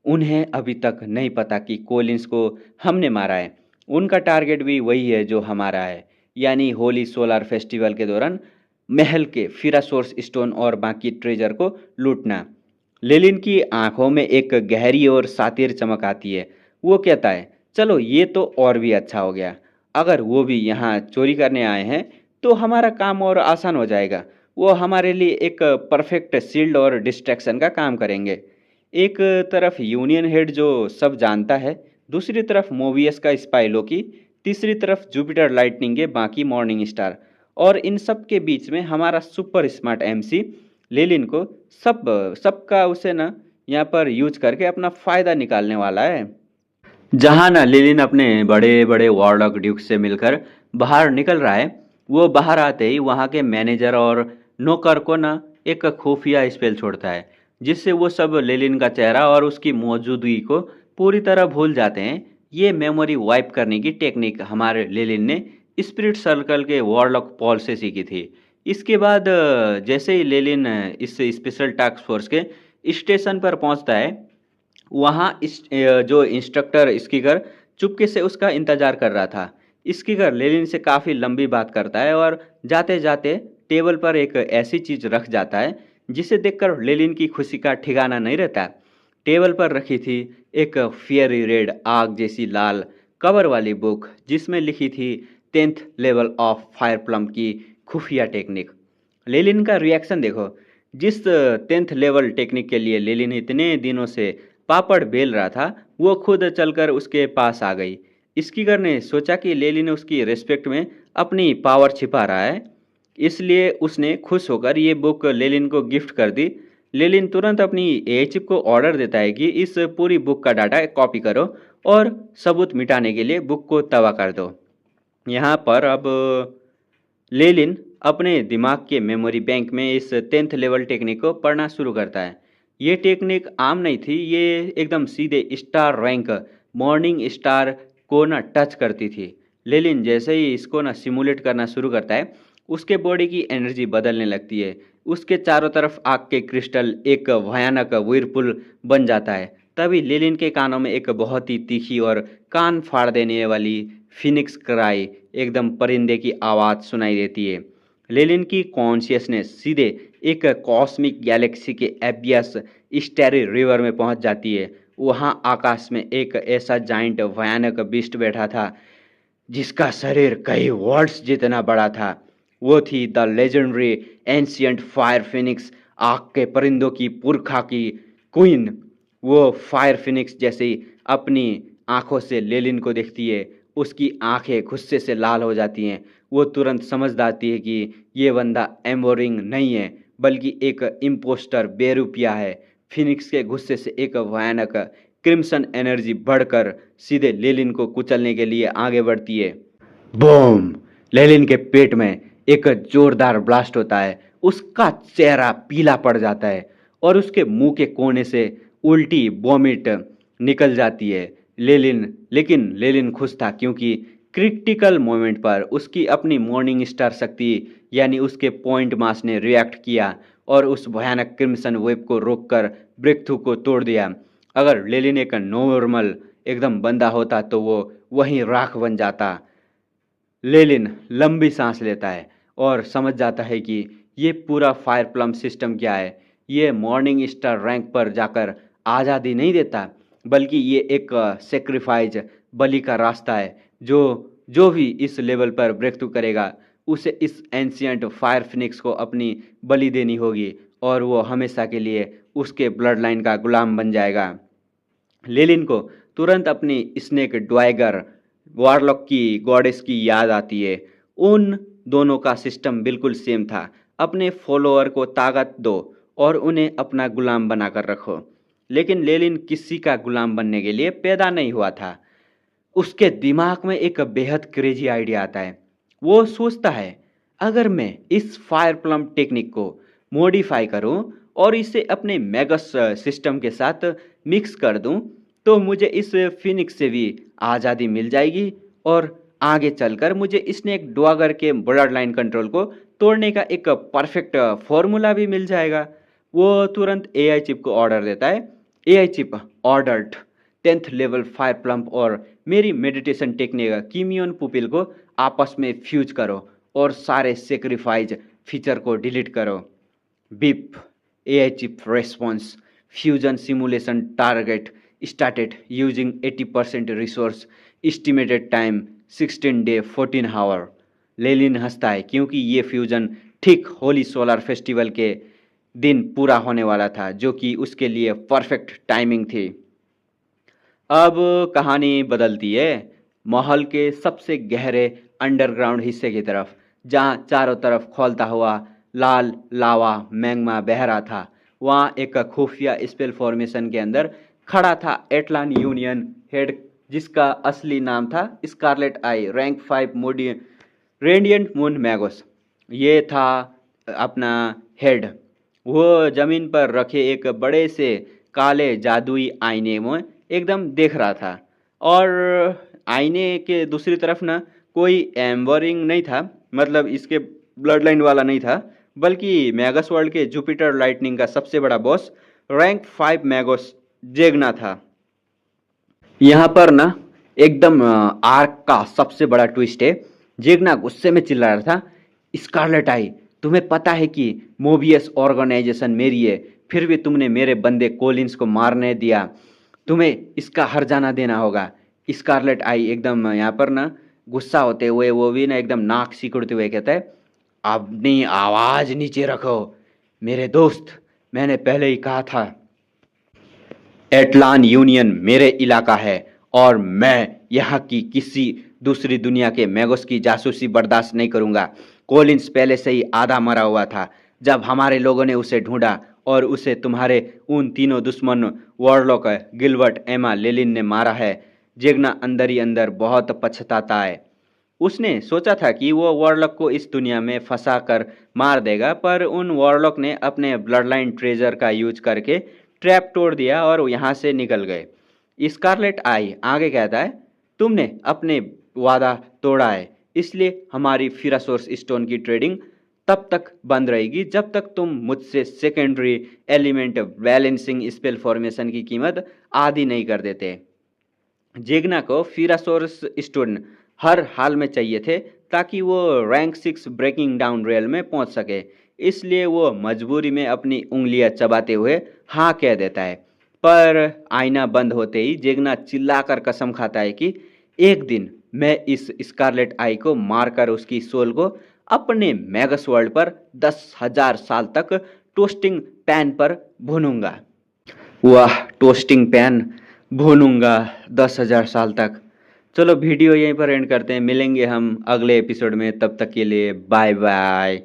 उन्हें अभी तक नहीं पता कि कॉलिंस को हमने मारा है। उनका टारगेट भी वही है जो हमारा है, यानी होली सोलर फेस्टिवल के दौरान महल के फिरासोर्स स्टोन और बाकी ट्रेजर को लूटना। लेलिन की आंखों में एक गहरी और सातिर चमक आती है। वो कहता है, चलो ये तो और भी अच्छा हो गया। अगर वो भी यहाँ चोरी करने आए हैं तो हमारा काम और आसान हो जाएगा। वो हमारे लिए एक परफेक्ट शील्ड और डिस्ट्रैक्शन का काम करेंगे। एक तरफ यूनियन हेड जो सब जानता है, दूसरी तरफ मोबियस का स्पाई लोकी, तीसरी तरफ जुपिटर लाइटनिंग के बाकी मॉर्निंग स्टार, और इन सब के बीच में हमारा सुपर स्मार्ट एमसी लेलिन को सब सबका उसे ना यहाँ पर यूज करके अपना फायदा निकालने वाला है। जहाँ ना लेलिन अपने बड़े बड़े वॉरलॉक ड्यूक से मिलकर बाहर निकल रहा है, वो बाहर आते ही वहाँ के मैनेजर और नौकर को ना एक खुफिया स्पेल छोड़ता है, जिससे वो सब लेलिन का चेहरा और उसकी मौजूदगी को पूरी तरह भूल जाते हैं। ये मेमोरी वाइप करने की टेक्निक हमारे लेलिन ने स्पिरिट सर्कल के वॉरलॉक पॉल से सीखी थी। इसके बाद जैसे ही लेलिन इस स्पेशल टास्क फोर्स के स्टेशन पर पहुंचता है, वहाँ जो इंस्ट्रक्टर स्कीगर चुपके से उसका इंतजार कर रहा था। स्कीगर लेलिन से काफ़ी लंबी बात करता है और जाते जाते टेबल पर एक ऐसी चीज़ रख जाता है जिसे देखकर लेलिन की खुशी का ठिकाना नहीं रहता। टेबल पर रखी थी एक फियरी रेड आग जैसी लाल कवर वाली बुक जिसमें लिखी थी 10th level of fire plum की खुफिया टेक्निक। लेलिन का रिएक्शन देखो। जिस 10th लेवल टेक्निक के लिए लेलिन इतने दिनों से पापड़ बेल रहा था, वो खुद चलकर उसके पास आ गई। स्कीगर ने सोचा कि लेलिन उसकी रिस्पेक्ट में अपनी पावर छिपा रहा है, इसलिए उसने खुश होकर ये बुक लेलिन को गिफ्ट कर दी। लेलिन तुरंत अपनी एआई चिप को ऑर्डर देता है कि इस पूरी बुक का डाटा कॉपी करो और सबूत मिटाने के लिए बुक को तबाह कर दो। यहाँ पर अब लेलिन अपने दिमाग के मेमोरी बैंक में इस 10th लेवल टेक्निक को पढ़ना शुरू करता है। ये टेक्निक आम नहीं थी, ये एकदम सीधे स्टार रैंक मॉर्निंग स्टार को ना टच करती थी। लेलिन जैसे ही इसको ना सिमुलेट करना शुरू करता है, उसके बॉडी की एनर्जी बदलने लगती है। उसके चारों तरफ आग के क्रिस्टल एक भयानक व्हिरपुल बन जाता है। तभी लेलिन के कानों में एक बहुत ही तीखी और कान फाड़ देने वाली फिनिक्स क्राई, एकदम परिंदे की आवाज़ सुनाई देती है। लेलिन की कॉन्शियसनेस सीधे एक कॉस्मिक गैलेक्सी के एबियस स्टेरी रिवर में पहुंच जाती है। वहां आकाश में एक ऐसा जाइंट भयानक बीस्ट बैठा था जिसका शरीर कई वर्ल्ड्स जितना बड़ा था। वो थी the legendary ancient fire Phoenix, आग के परिंदों की पुरखा की क्वीन। वो फायर फिनिक्स जैसे ही अपनी आंखों से लेलिन को देखती है, उसकी आंखें गुस्से से लाल हो जाती हैं। वो तुरंत समझ जाती है कि ये बंदा एम्बोरिंग नहीं है, बल्कि एक इम्पोस्टर बेरुपिया है। फिनिक्स के गुस्से से एक भयानक क्रिम्सन एनर्जी बढ़कर सीधे लेलिन को कुचलने के लिए आगे बढ़ती है। बूम! लेलिन के पेट में एक जोरदार ब्लास्ट होता है। उसका चेहरा पीला पड़ जाता है और उसके मुंह के कोने से उल्टी वॉमिट निकल जाती है। लेकिन लेलिन खुश था क्योंकि क्रिटिकल मोमेंट पर उसकी अपनी मॉर्निंग स्टार शक्ति यानी उसके पॉइंट मास ने रिएक्ट किया और उस भयानक क्रिम्सन वेव को रोककर ब्रेक थ्रू को तोड़ दिया। अगर लेलिन एक नॉर्मल एकदम बंदा होता तो वो वहीं राख बन जाता। लेलिन लंबी सांस लेता है और समझ जाता है कि ये पूरा फायर प्लम सिस्टम क्या है। ये मॉर्निंग स्टार रैंक पर जाकर आज़ादी नहीं देता, बल्कि ये एक सेक्रीफाइस बलि का रास्ता है। जो जो भी इस लेवल पर ब्रेक थ्रू करेगा, उसे इस एंशियंट फायर फिनिक्स को अपनी बलि देनी होगी और वो हमेशा के लिए उसके ब्लड लाइन का गुलाम बन जाएगा। लेलिन को तुरंत अपनी स्नेक ड्वैगर वॉरलॉक की गॉडेस की याद आती है। उन दोनों का सिस्टम बिल्कुल सेम था। अपने फॉलोअर को ताकत दो और उन्हें अपना गुलाम बनाकर रखो। लेकिन लेलिन किसी का गुलाम बनने के लिए पैदा नहीं हुआ था। उसके दिमाग में एक बेहद क्रेजी आइडिया आता है। वो सोचता है, अगर मैं इस फायर प्लम टेक्निक को मॉडिफाई करूं और इसे अपने मेगस सिस्टम के साथ मिक्स कर दूं, तो मुझे इस फिनिक्स से भी आज़ादी मिल जाएगी और आगे चलकर मुझे स्नेक ड्वैगर के ब्लड लाइन कंट्रोल को तोड़ने का एक परफेक्ट फॉर्मूला भी मिल जाएगा। वो तुरंत एआई चिप को ऑर्डर देता है। AI chip ordered 10th level fire plump और मेरी मेडिटेशन टेक्निक कीमियन पुपिल को आपस में फ्यूज करो और सारे सेक्रीफाइज फीचर को डिलीट करो। Beep! AI chip response fusion simulation target started using 80% resource, estimated time 16 day 14 hour। लेलिन हंसता है क्योंकि ये फ्यूजन ठीक होली सोलर फेस्टिवल के दिन पूरा होने वाला था, जो कि उसके लिए परफेक्ट टाइमिंग थी। अब कहानी बदलती है महल के सबसे गहरे अंडरग्राउंड हिस्से की तरफ, जहां चारों तरफ खौलता हुआ लाल लावा मैग्मा बह रहा था। वहां एक खुफिया स्पेल फॉर्मेशन के अंदर खड़ा था एटलान यूनियन हेड, जिसका असली नाम था स्कारलेट आई, रैंक 5 मोडी रेडिएंट मून मैगोस। ये था अपना हेड। वो जमीन पर रखे एक बड़े से काले जादुई आईने में एकदम देख रहा था, और आईने के दूसरी तरफ ना कोई एम्बरिंग नहीं था, मतलब इसके ब्लड लाइन वाला नहीं था, बल्कि मैगस वर्ल्ड के जुपिटर लाइटनिंग का सबसे बड़ा बॉस रैंक 5 मैगोस जेगना था। यहाँ पर ना एकदम आर्क का सबसे बड़ा ट्विस्ट है। जेगना गुस्से में चिल्ला रहा था, स्कारलेट आई, तुम्हें पता है कि मोबियस ऑर्गेनाइजेशन मेरी है, फिर भी तुमने मेरे बंदे कोलिंस को मारने दिया, तुम्हें इसका हर्जाना देना होगा। स्कारलेट आई एकदम यहाँ पर ना गुस्सा होते हुए वो भी ना एकदम नाक सिकुड़ते हुए कहता है, अपनी आवाज नीचे रखो मेरे दोस्त, मैंने पहले ही कहा था एटलान यूनियन मेरे इलाका है, और मैं यहाँ की किसी दूसरी दुनिया के मैगोस की जासूसी बर्दाश्त नहीं करूँगा। कोलिंस पहले से ही आधा मरा हुआ था जब हमारे लोगों ने उसे ढूंढा, और उसे तुम्हारे उन तीनों दुश्मन वॉरलॉक गिलबर्ट एमा लेलिन ने मारा है। जेगना अंदर ही अंदर बहुत पछताता है। उसने सोचा था कि वो वॉरलॉक को इस दुनिया में फंसा कर मार देगा, पर उन वॉरलॉक ने अपने ब्लडलाइन ट्रेजर का यूज करके ट्रैप तोड़ दिया और यहाँ से निकल गए। स्कारलेट आई आगे कहता है, तुमने अपने वादा तोड़ा है, इसलिए हमारी फिरासोर्स स्टोन की ट्रेडिंग तब तक बंद रहेगी जब तक तुम मुझसे secondary element balancing spell formation की कीमत आधी नहीं कर देते। जेगना को फिरासोर्स स्टोन हर हाल में चाहिए थे ताकि वो रैंक 6 ब्रेकिंग डाउन रेल में पहुंच सके, इसलिए वो मजबूरी में अपनी उंगलियां चबाते हुए हाँ कह देता है। पर आईना बंद होते ही जेगना चिल्लाकर कसम खाता है कि एक दिन मैं इस स्कारलेट आई को मारकर उसकी सोल को अपने मैगस वर्ल्ड पर 10,000 साल तक टोस्टिंग पैन पर भूनूंगा। वाह, टोस्टिंग पैन भूनूंगा 10,000 साल तक। चलो वीडियो यहीं पर एंड करते हैं, मिलेंगे हम अगले एपिसोड में, तब तक के लिए बाय बाय।